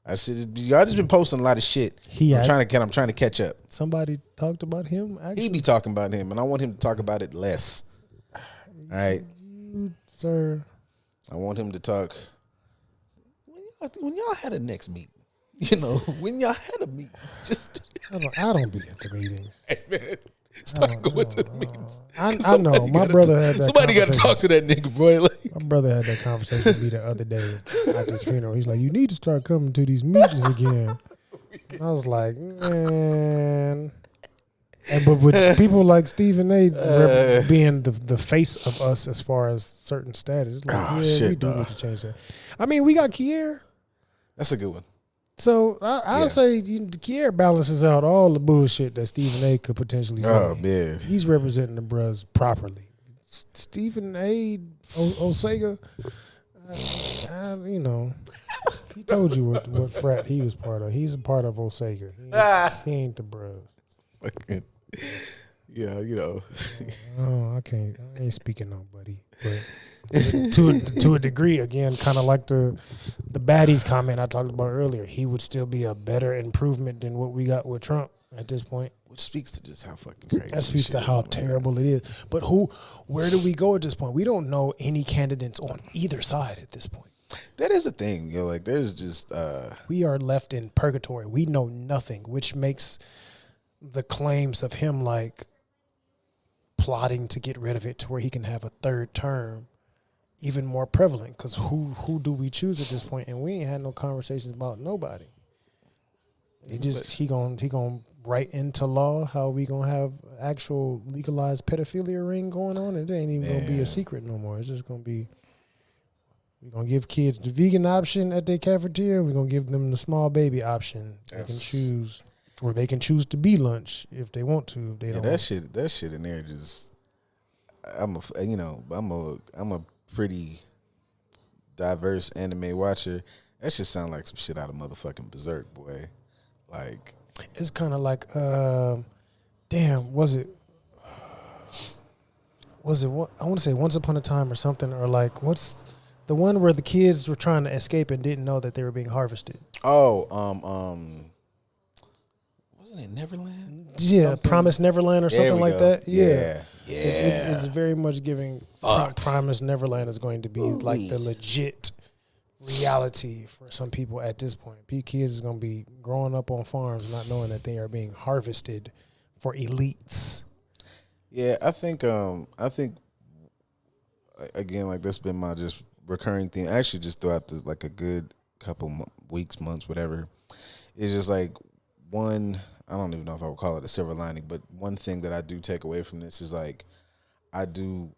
I said y'all just been posting a lot of shit. I'm trying to catch up. Somebody talked about him. Actually? He be talking about him, and I want him to talk about it less. All right, sir. I want him to talk when y'all had a next meeting. You know, when y'all had a meeting, just I don't be at the meetings. Hey, man, start going to the meetings. I know my brother had that. Somebody got to talk to that nigga, boy. Like, my brother had that conversation with me the other day at this funeral. He's like, "You need to start coming to these meetings again." And I was like, "Man." But with people like Stephen A. being the face of us as far as certain status, it's like, we do need to change that. I mean, we got Kier. That's a good one. So I'll say Kier balances out all the bullshit that Stephen A. could potentially say. Oh, man. He's representing the bros properly. Stephen A. Osega, you know, he told you what frat he was part of. He's a part of Osega. He ain't the bros. Yeah, you know. Oh, I ain't speaking on buddy. But to a degree, again, kind of like the baddies comment I talked about earlier, he would still be a better improvement than what we got with Trump at this point. Which speaks to just how fucking crazy. That speaks to how terrible it is. But where do we go at this point? We don't know any candidates on either side at this point. That is a thing, yo. Like, there's just we are left in purgatory. We know nothing, which makes the claims of him like plotting to get rid of it to where he can have a third term even more prevalent, because who do we choose at this point? And we ain't had no conversations about nobody. He gonna write into law how we gonna have actual legalized pedophilia ring going on, and it ain't even gonna be a secret no more. It's just gonna be, we're gonna give kids the vegan option at their cafeteria, and we're gonna give them the small baby option. They can choose, or they can choose to be lunch if they want to. If they don't. That shit in there just. I'm a pretty diverse anime watcher. That shit sound like some shit out of motherfucking Berserk, boy. Like, it's kind of like, damn, was it? I want to say Once Upon a Time or something, or like, what's the one where the kids were trying to escape and didn't know that they were being harvested? Oh, wasn't it Neverland? Yeah, something? Promise Neverland or something like that. Yeah. It's very much giving Promise Neverland is going to be like the legit reality for some people at this point. Kids is going to be growing up on farms not knowing that they are being harvested for elites. Yeah, I think again, like, that's been my just recurring theme. Actually, just throughout this, like, a good couple weeks, months, whatever. It's just like one. I don't even know if I would call it a silver lining, but one thing that I do take away from this is, like, I do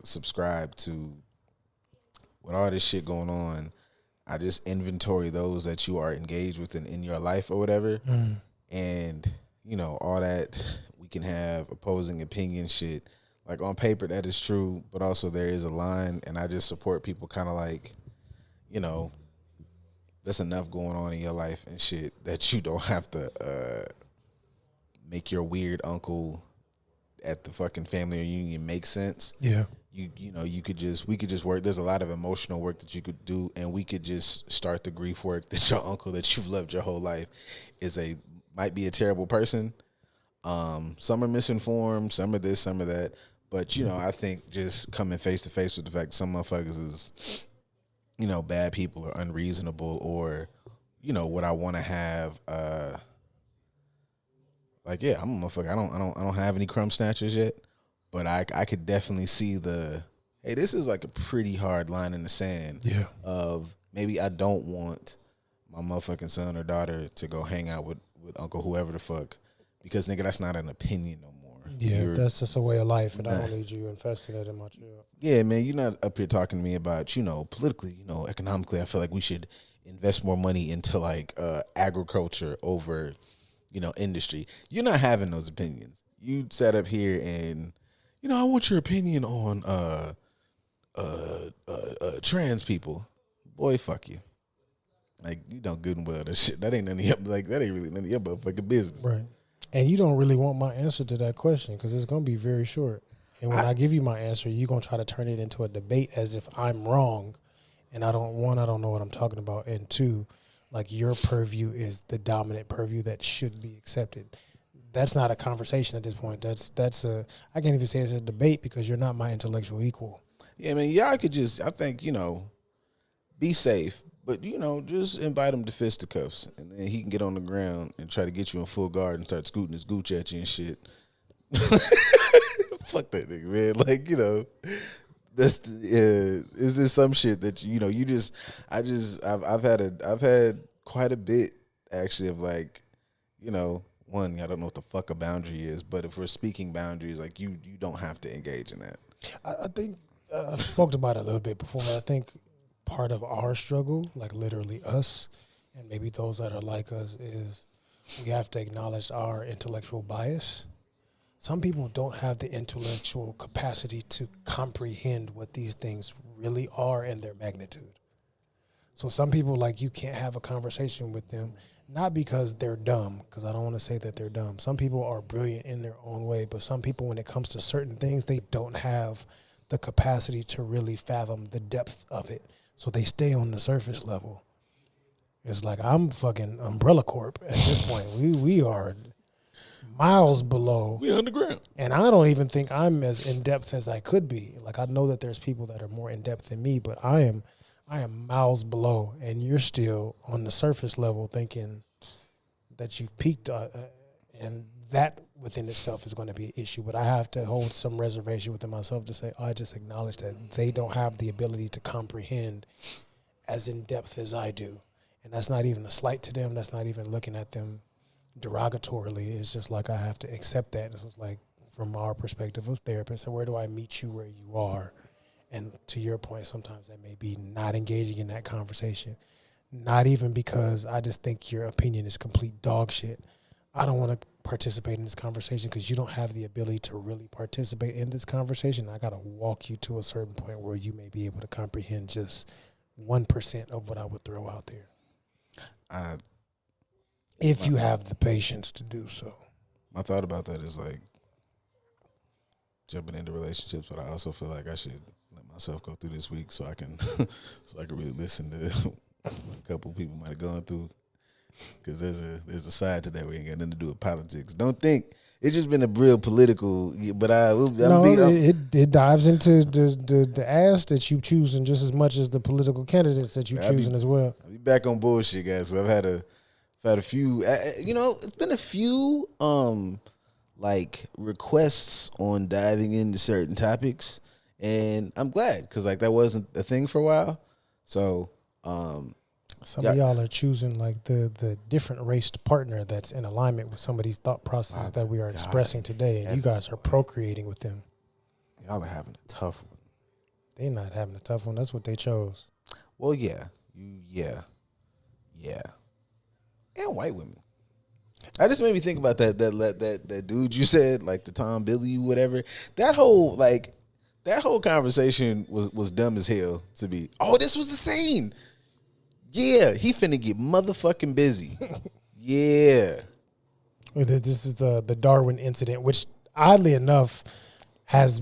subscribe to, with all this shit going on, I just inventory those that you are engaged with in your life or whatever. And, you know, all that, we can have opposing opinion shit. Like, on paper, that is true, but also there is a line, and I just support people kind of like, you know, there's enough going on in your life and shit that you don't have to make your weird uncle at the fucking family reunion make sense. Yeah. We could just work. There's a lot of emotional work that you could do, and we could just start the grief work that your uncle that you've loved your whole life might be a terrible person. Some are misinformed, some are this, some are that. But, you know, I think just coming face to face with the fact that some motherfuckers is, you know, bad people or unreasonable, or, you know, what I want to have, like, yeah, I'm a motherfucker. I don't have any crumb snatchers yet, but I could definitely see hey, this is like a pretty hard line in the sand. Yeah. Of maybe I don't want my motherfucking son or daughter to go hang out with Uncle whoever the fuck, because, nigga, that's not an opinion no more. Yeah, that's just a way of life, and I don't need you investing it in my child. Yeah, man, you're not up here talking to me about, you know, politically, you know, economically, I feel like we should invest more money into like agriculture over, industry. You're not having those opinions. You sat up here and, I want your opinion on trans people. Boy, fuck you. Like, you don't good and well that shit. That ain't none of your, that ain't really none of your motherfucking business. Right. And you don't really want my answer to that question because it's going to be very short. And when I give you my answer, you're going to try to turn it into a debate as if I'm wrong. And I don't know what I'm talking about. And two, like, your purview is the dominant purview that should be accepted. That's not a conversation at this point. I can't even say it's a debate because you're not my intellectual equal. Yeah, man, y'all could just, I think, be safe. But, just invite him to fisticuffs. And then he can get on the ground and try to get you in full guard and start scooting his gooch at you and shit. Fuck that nigga, man. Like, that's is this some shit that, I've had quite a bit, actually, of like, one, I don't know what the fuck a boundary is. But if we're speaking boundaries, like, you don't have to engage in that. I think I've spoke about it a little bit before. I think part of our struggle, like literally us, and maybe those that are like us, is we have to acknowledge our intellectual bias. Some people don't have the intellectual capacity to comprehend what these things really are and their magnitude. So some people, like, you can't have a conversation with them, not because they're dumb, because I don't want to say that they're dumb. Some people are brilliant in their own way, but some people, when it comes to certain things, they don't have the capacity to really fathom the depth of it. So they stay on the surface level. It's like I'm fucking Umbrella Corp at this point. We are miles below. We underground. And I don't even think I'm as in depth as I could be. Like, I know that there's people that are more in depth than me, but I am miles below, and you're still on the surface level thinking that you've peaked, and that within itself is going to be an issue. But I have to hold some reservation within myself to say, I just acknowledge that they don't have the ability to comprehend as in depth as I do. And that's not even a slight to them. That's not even looking at them derogatorily. It's just like I have to accept that. It's just like, from our perspective as therapists, so where do I meet you where you are? And to your point, sometimes that may be not engaging in that conversation. Not even because I just think your opinion is complete dog shit. I don't want to participate in this conversation because you don't have the ability to really participate in this conversation. I got to walk you to a certain point where you may be able to comprehend just 1% of what I would throw out there. If you have the patience to do so. My thought about that is like jumping into relationships, but I also feel like I should let myself go through this week so I can really listen to a couple people might have gone through. Because there's a side to that we ain't got nothing to do with politics. Don't think it's just been a real political. But it dives into the ass that you choosing just as much as the political candidates that you choosing as well. I'll be back on bullshit, guys. So I've had a few. It's been a few like requests on diving into certain topics, and I'm glad because like that wasn't a thing for a while. So. Some of y'all are choosing like the different raced partner that's in alignment with some of these thought processes that we are expressing today, and you guys are procreating with them. Y'all are having a tough one. They're not having a tough one. That's what they chose. Well, yeah. And white women. I just made me think about that dude you said, like the Tom Billy, whatever. That whole conversation was dumb as hell to be. Oh, this was the scene. Yeah, he finna get motherfucking busy. Yeah. This is the Darwin incident, which oddly enough has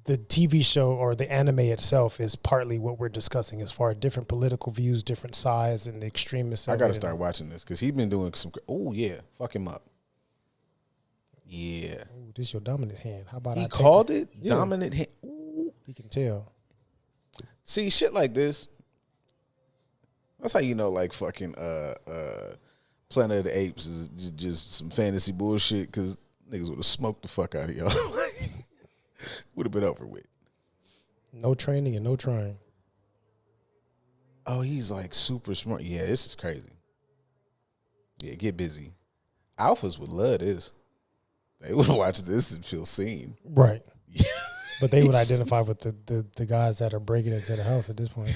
the TV show or the anime itself is partly what we're discussing as far as different political views, different sides, and the extremists. I got to start watching this because he's been doing some. Oh, yeah. Fuck him up. Yeah. Ooh, this is your dominant hand. How about he called it dominant hand? Ooh. He can tell. See, shit like this. That's how you know, like, fucking Planet of the Apes is just some fantasy bullshit because niggas would have smoked the fuck out of y'all. Would have been over with. No training and no trying. Oh, he's, like, super smart. Yeah, this is crazy. Yeah, get busy. Alphas would love this. They would watch this and feel seen. Right. Yeah. But they would identify with the guys that are breaking into the house at this point.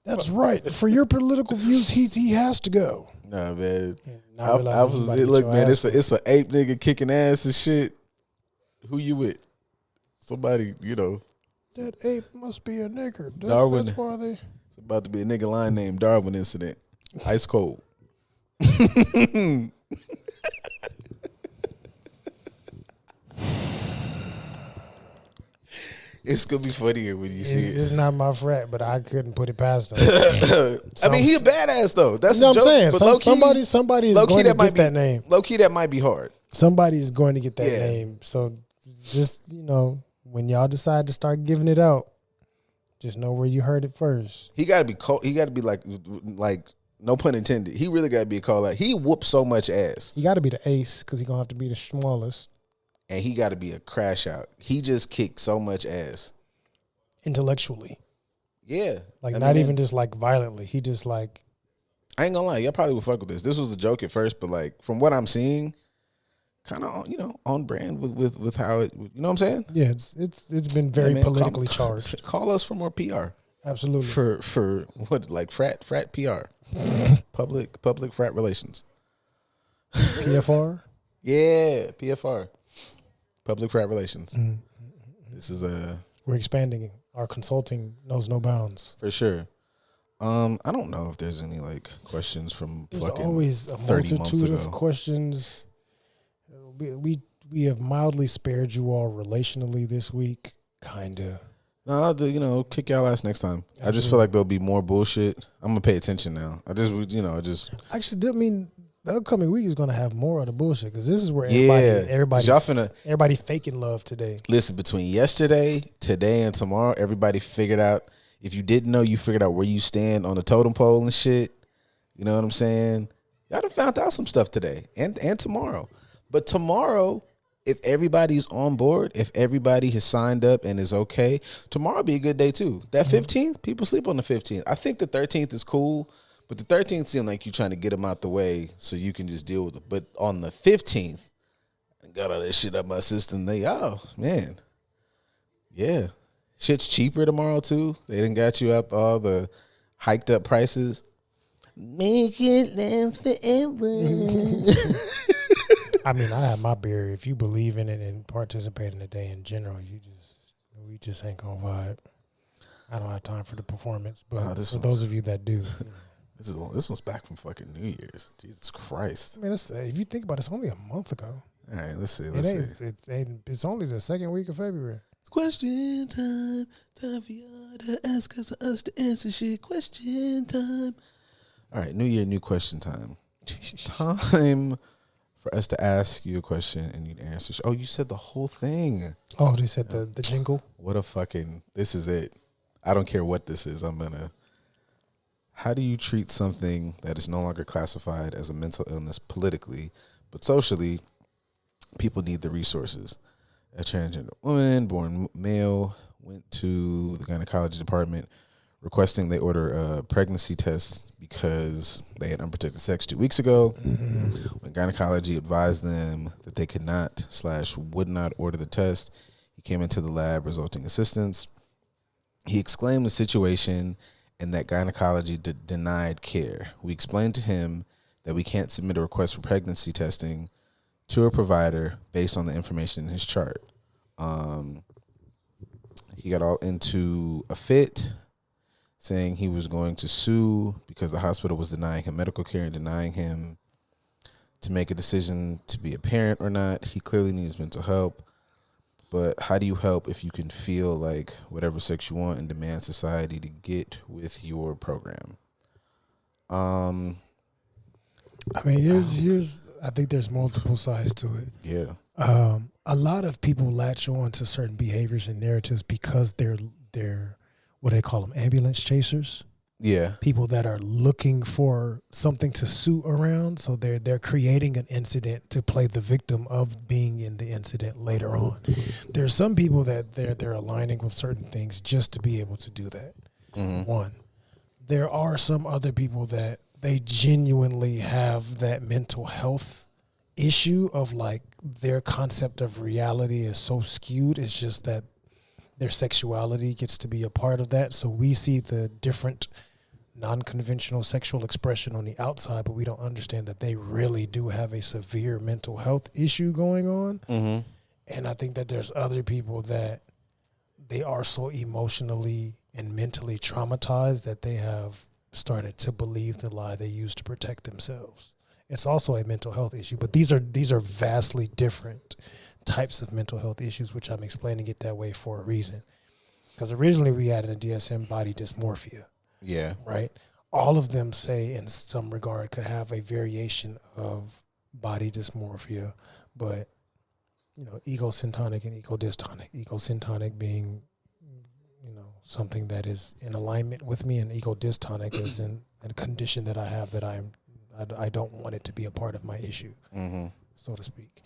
That's That's right. For your political views, he has to go. Nah, man. I was look, man. It's a ape nigga kicking ass and shit. Who you with? Somebody, you know. That ape must be a nigger. Darwin. That's why they. It's about to be a nigga line named Darwin incident. Ice cold. It's gonna be funnier when you see it. It's not my frat, but I couldn't put it past him. I mean, he a badass though. That's what I'm saying. But Somebody is going to get that name. Low key, that might be hard. Somebody is going to get that name. So just, when y'all decide to start giving it out, just know where you heard it first. He got to be cold. He got to be like no pun intended. He really got to be a call out. He whooped so much ass. He got to be the ace because he's gonna have to be the smallest. And he got to be a crash out. He just kicked so much ass. Intellectually. Yeah. Not even just like violently. He just like. I ain't gonna lie. Y'all probably would fuck with this. This was a joke at first, but like from what I'm seeing, kind of, on brand with how it, you know what I'm saying? Yeah, it's been very politically charged. Call us for more PR. Absolutely. For what, like frat PR. public frat relations. PFR? Yeah, PFR. Public frat relations. Mm-hmm. This is we're expanding. Our consulting knows no bounds. For sure. I don't know if there's any like questions from There's fucking always a 30 multitude months of ago. questions. We have mildly spared you all relationally this week, kinda. No, I'll kick y'all ass next time. Absolutely. I just feel like there'll be more bullshit. I'm gonna pay attention now. Actually, the upcoming week is gonna have more of the bullshit because this is where everybody faking love today. Listen, between yesterday, today, and tomorrow, everybody figured out. If you didn't know, you figured out where you stand on the totem pole and shit. You know what I'm saying? Y'all done found out some stuff today and tomorrow. But tomorrow, if everybody's on board, if everybody has signed up and is okay, tomorrow will be a good day too. That 15th, people sleep on the 15th. I think the 13th is cool, but the 13th seemed like you're trying to get them out the way so you can just deal with it. But on the 15th, I got all that shit out my system. Man. Yeah. Shit's cheaper tomorrow too. They done got you out all the hiked up prices. Make it last forever. I mean, I have my beer. If you believe in it and participate in the day in general, we just ain't gonna vibe. I don't have time for the performance, but for those of you that do, this one's back from fucking New Year's. Jesus Christ! I mean, if you think about it, it's only a month ago. All right, let's see. It's only the second week of February. It's question time. Time for y'all to ask us to answer shit. Question time. All right, New Year, new question time. Time for us to ask you a question and you to answer. Oh, you said the whole thing. Oh, they said the jingle. What a fucking, this is it. I don't care what this is. How do you treat something that is no longer classified as a mental illness politically, but socially, people need the resources? A transgender woman, born male, went to the gynecology department requesting they order a pregnancy test because they had unprotected sex 2 weeks ago. Mm-hmm. When gynecology advised them that they could not / would not order the test, he came into the lab resulting assistance. He exclaimed the situation and that gynecology denied care. We explained to him that we can't submit a request for pregnancy testing to a provider based on the information in his chart. He got all into a fit, saying he was going to sue because the hospital was denying him medical care and denying him to make a decision to be a parent or not. He clearly needs mental help. But how do you help if you can feel like whatever sex you want and demand society to get with your program? I mean, I think there's multiple sides to it. Yeah. A lot of people latch on to certain behaviors and narratives because they're what they call them, ambulance chasers. Yeah. People that are looking for something to sue around, so they're creating an incident to play the victim of being in the incident later on. There's some people that they're aligning with certain things just to be able to do that. Mm-hmm. One. There are some other people that they genuinely have that mental health issue of like their concept of reality is so skewed. It's just that their sexuality gets to be a part of that. So we see the different non-conventional sexual expression on the outside, but we don't understand that they really do have a severe mental health issue going on. Mm-hmm. And I think that there's other people that they are so emotionally and mentally traumatized that they have started to believe the lie they used to protect themselves. It's also a mental health issue, but these are vastly different types of mental health issues, which I'm explaining it that way for a reason. Because originally we had in the DSM body dysmorphia. Yeah. Right? All of them say in some regard could have a variation of body dysmorphia, but egosyntonic and ecodystonic. Egosyntonic being, something that is in alignment with me, and egodystonic is in a condition that I have that I don't want it to be a part of my issue, so to speak.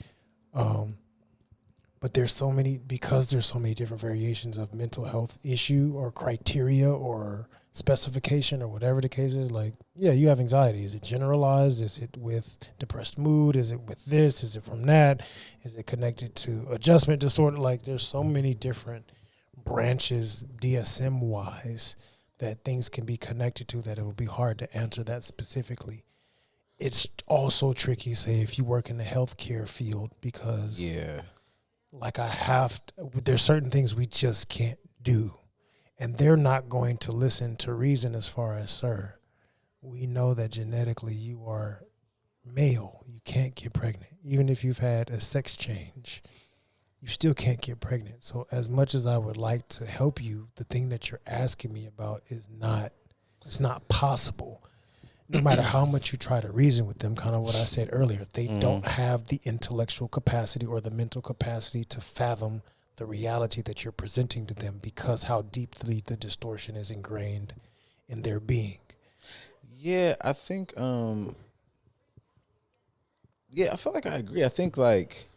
But there's so many different variations of mental health issue or criteria or specification or whatever the case is. Like, yeah, you have anxiety. Is it generalized? Is it with depressed mood? Is it with this? Is it from that? Is it connected to adjustment disorder? Like, there's so many different branches DSM wise that things can be connected to that it would be hard to answer that specifically. It's also tricky, say, if you work in the healthcare field, because there's certain things we just can't do. And they're not going to listen to reason as far as, sir, we know that genetically you are male. You can't get pregnant. Even if you've had a sex change, you still can't get pregnant. So as much as I would like to help you, the thing that you're asking me about it's not possible. No matter how much you try to reason with them, kind of what I said earlier, they don't have the intellectual capacity or the mental capacity to fathom the reality that you're presenting to them, because how deeply the distortion is ingrained in their being. Yeah, I think I feel like I agree. I think like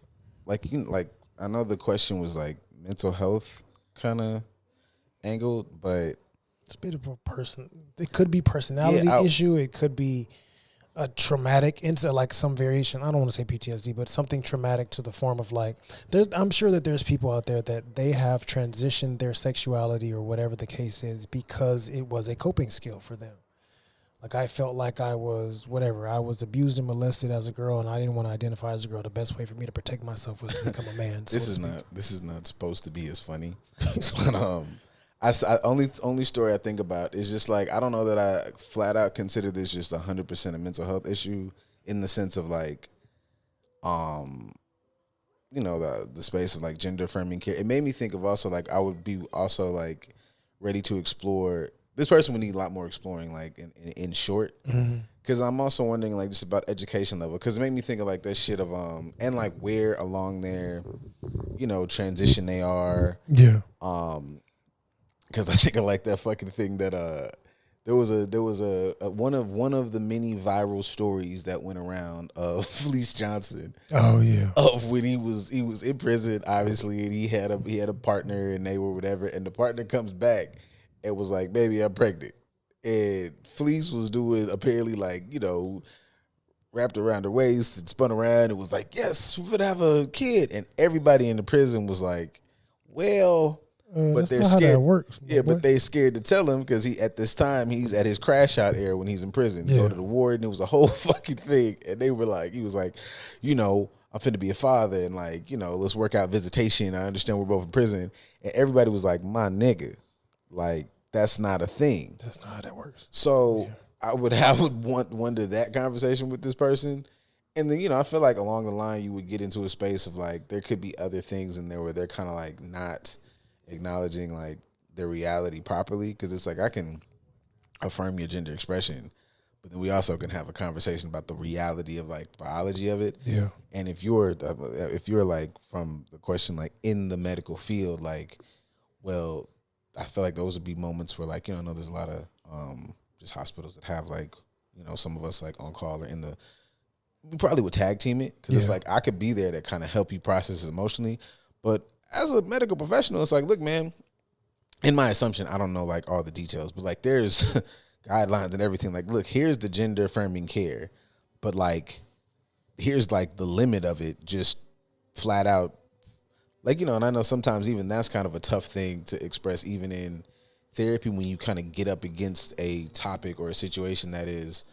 I know the question was like mental health kind of angled, but it's a bit of a it could be personality issue. It could be a traumatic incident, like some variation. I don't want to say PTSD, but something traumatic to the form of like, I'm sure that there's people out there that they have transitioned their sexuality or whatever the case is because it was a coping skill for them. Like, I felt like I was abused and molested as a girl, and I didn't want to identify as a girl. The best way for me to protect myself was to become a man. This is not supposed to be as funny. But only story I think about is just like, I don't know that I flat out consider this just 100% a mental health issue in the sense of like, the space of like gender affirming care. It made me think of also like I would be also like ready to explore. This person would need a lot more exploring, like in short, because I'm also wondering like just about education level, because it made me think of like that shit of and like where along their transition they are. Yeah. Because I think of like that fucking thing that there was a one of the many viral stories that went around of Fleece Johnson. Oh yeah. Of when he was in prison, obviously, and he had a partner, and they were whatever, and the partner comes back and was like, "Baby, I'm pregnant," and Fleece was doing apparently like wrapped around her waist and spun around and was like, "Yes, we're gonna have a kid," and everybody in the prison was like, "Well." But they're scared. How that works, but they scared to tell him because at this time he's at his crash out era when he's in prison. Go to the ward, and it was a whole fucking thing. And they were like, he was like, I'm finna be a father, and like, let's work out visitation. I understand we're both in prison, and everybody was like, my nigga, like that's not a thing. That's not how that works. So I would wonder that conversation with this person. And then, I feel like along the line you would get into a space of like there could be other things in there where they're kind of like not acknowledging like their reality properly, because it's like I can affirm your gender expression, but then we also can have a conversation about the reality of like biology of it. Yeah. And if you're like from the question like in the medical field, like, well, I feel like those would be moments where like I know there's a lot of just hospitals that have like some of us like on call or we probably would tag team it, because it's like I could be there to kind of help you process it emotionally, but as a medical professional, it's like, look, man, in my assumption, I don't know like all the details, but like there's guidelines and everything. Like, look, here's the gender affirming care, but like, here's like the limit of it, just flat out. Like, and I know sometimes even that's kind of a tough thing to express, even in therapy when you kind of get up against a topic or a situation that is,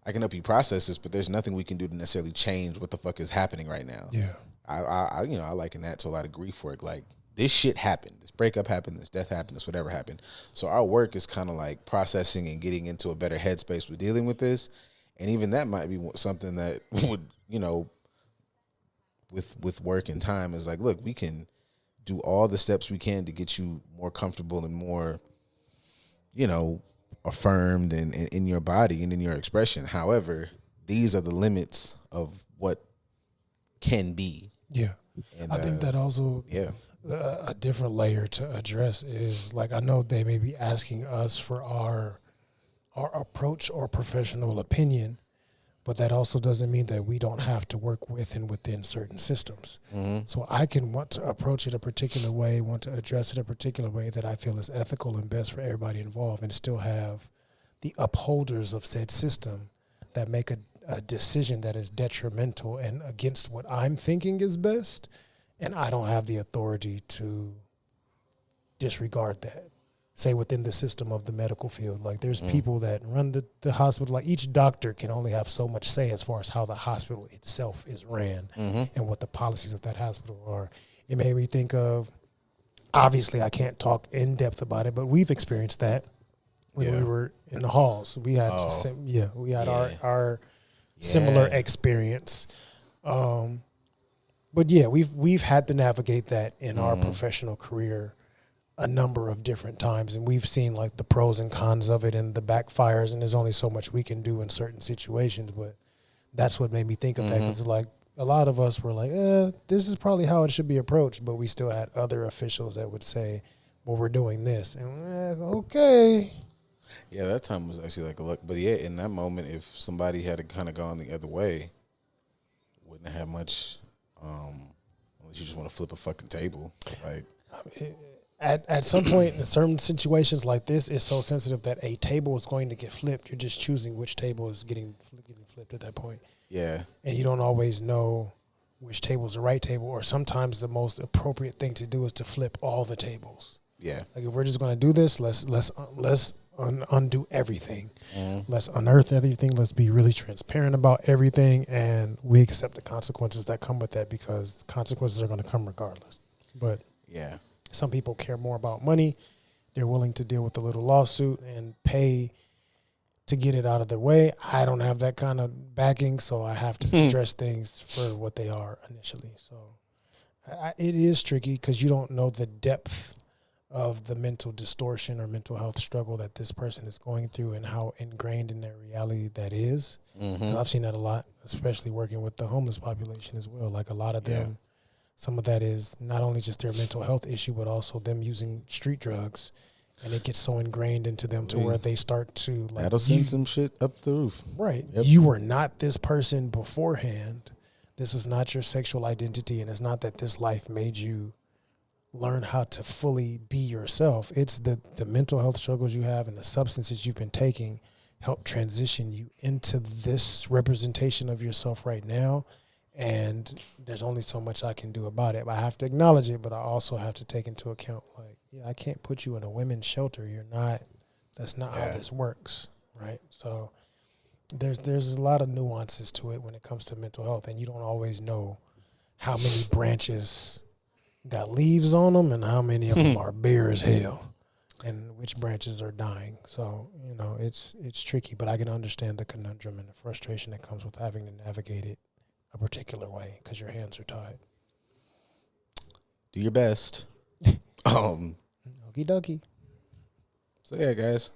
I can help you process this, but there's nothing we can do to necessarily change what the fuck is happening right now. Yeah. I liken that to a lot of grief work. Like, this shit happened. This breakup happened. This death happened. This whatever happened. So our work is kind of like processing and getting into a better headspace with dealing with this. And even that might be something that would, with work and time is like, look, we can do all the steps we can to get you more comfortable and more, affirmed and in your body and in your expression. However, these are the limits of what can be. Yeah. And I think that also, a different layer to address is, like, I know they may be asking us for our approach or professional opinion, but that also doesn't mean that we don't have to work with and within certain systems. Mm-hmm. So I can want to approach it a particular way, want to address it a particular way that I feel is ethical and best for everybody involved, and still have the upholders of said system that make a decision that is detrimental and against what I'm thinking is best, and I don't have the authority to disregard that. Say within the system of the medical field, like there's people that run the hospital. Like each doctor can only have so much say as far as how the hospital itself is ran and what the policies of that hospital are. It made me think of, obviously I can't talk in depth about it, but we've experienced that when we were in the halls. We had our similar experience. But yeah, we've had to navigate that in our professional career a number of different times, and we've seen like the pros and cons of it and the backfires, and there's only so much we can do in certain situations. But that's what made me think of that, because like a lot of us were like, this is probably how it should be approached, but we still had other officials that would say, well, we're doing this, and okay. Yeah, that time was actually like a look, but yeah, in that moment, if somebody had kind of gone the other way, wouldn't have much. Unless you just want to flip a fucking table, like. At some point in certain situations like this, it's so sensitive that a table is going to get flipped. You're just choosing which table is getting flipped at that point. Yeah. And you don't always know which table is the right table, or sometimes the most appropriate thing to do is to flip all the tables. Yeah. Like if we're just going to do this, let's undo everything. Let's unearth everything. Let's be really transparent about everything, and we accept the consequences that come with that, because consequences are going to come regardless. But yeah. Some people care more about money. They're willing to deal with the little lawsuit and pay to get it out of their way. I don't have that kind of backing, so I have to address things for what they are initially. So it is tricky because you don't know the depth of the mental distortion or mental health struggle that this person is going through and how ingrained in their reality that is. 'Cause I've seen that a lot, especially working with the homeless population as well. Like a lot of them, some of that is not only just their mental health issue, but also them using street drugs, and it gets so ingrained into them to where they start to like. That'll send some shit up the roof. Right. Yep. You were not this person beforehand. This was not your sexual identity, and it's not that this life made you learn how to fully be yourself. It's the mental health struggles you have and the substances you've been taking help transition you into this representation of yourself right now. And there's only so much I can do about it. I have to acknowledge it, but I also have to take into account, like, I can't put you in a women's shelter. That's not how this works, right? So there's a lot of nuances to it when it comes to mental health, and you don't always know how many branches got leaves on them and how many of them are bare as hell, and which branches are dying. So, it's tricky, but I can understand the conundrum and the frustration that comes with having to navigate it a particular way because your hands are tied. Do your best. Okie dokie. So yeah, guys.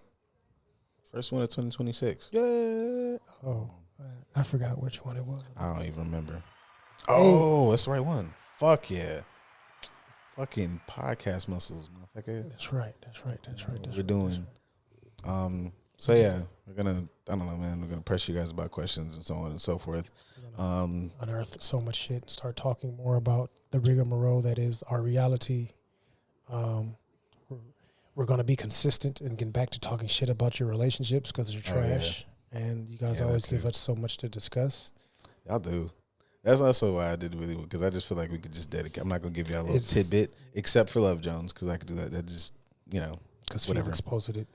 First one of 2026. Yeah. Oh, I forgot which one it was. I don't even remember. Oh, that's the right one. Fuck yeah. Fucking podcast muscles, motherfucker. That's right. We're doing. So yeah, we're gonna. I don't know, man. We're gonna press you guys about questions and so on and so forth. Unearth so much shit and start talking more about the rigmarole that is our reality. We're going to be consistent and get back to talking shit about your relationships because they're trash. And you guys always give us so much to discuss. Y'all do. That's also why I did really well, because I just feel like we could just dedicate. I'm not going to give y'all a little tidbit except for Love Jones, because I could do that. That just, because whatever. Felix posted it.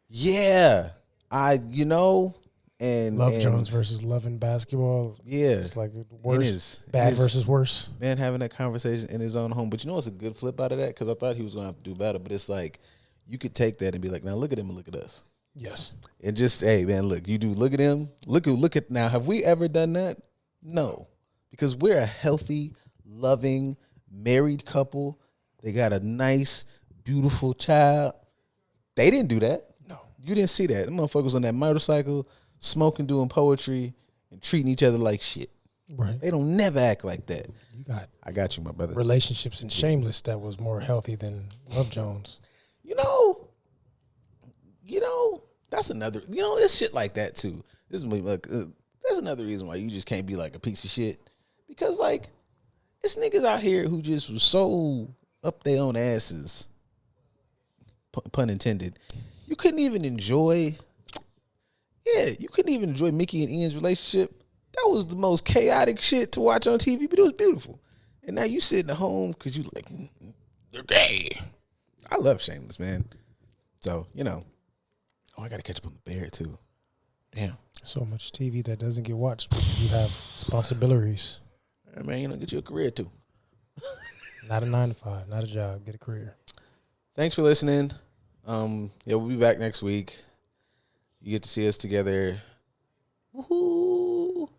Yeah, and Love Jones versus Love in basketball. Yeah, it's like worse, bad versus worse. Man, having that conversation in his own home. But you know what's a good flip out of that? Because I thought he was going to have to do better. But it's like you could take that and be like, now look at him and look at us. Yes, and just hey, man, look, you do look at him. Look at now. Have we ever done that? No, because we're a healthy, loving, married couple. They got a nice, beautiful child. They didn't do that. No, you didn't see that. Them motherfuckers on that motorcycle, smoking, doing poetry, and treating each other like shit. Right. They don't never act like that. I got you, my brother. Relationships in Shameless that was more healthy than Love Jones. That's another. It's shit like that too. This is like that's another reason why you just can't be like a piece of shit, because like it's niggas out here who just was so up their own asses, pun intended. You couldn't even enjoy. Yeah, you couldn't even enjoy Mickey and Ian's relationship. That was the most chaotic shit to watch on TV, but it was beautiful. And now you sitting at home because you like, they're gay. I love Shameless, man. So, Oh, I got to catch up on The Bear, too. Damn. So much TV that doesn't get watched, but you have responsibilities. Hey, man, get you a career, too. Not a 9-to-5, not a job. Get a career. Thanks for listening. We'll be back next week. You get to see us together. Woohoo! All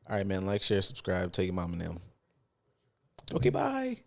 right, man. Like, share, subscribe. Tell your mom and them. Okay, bye.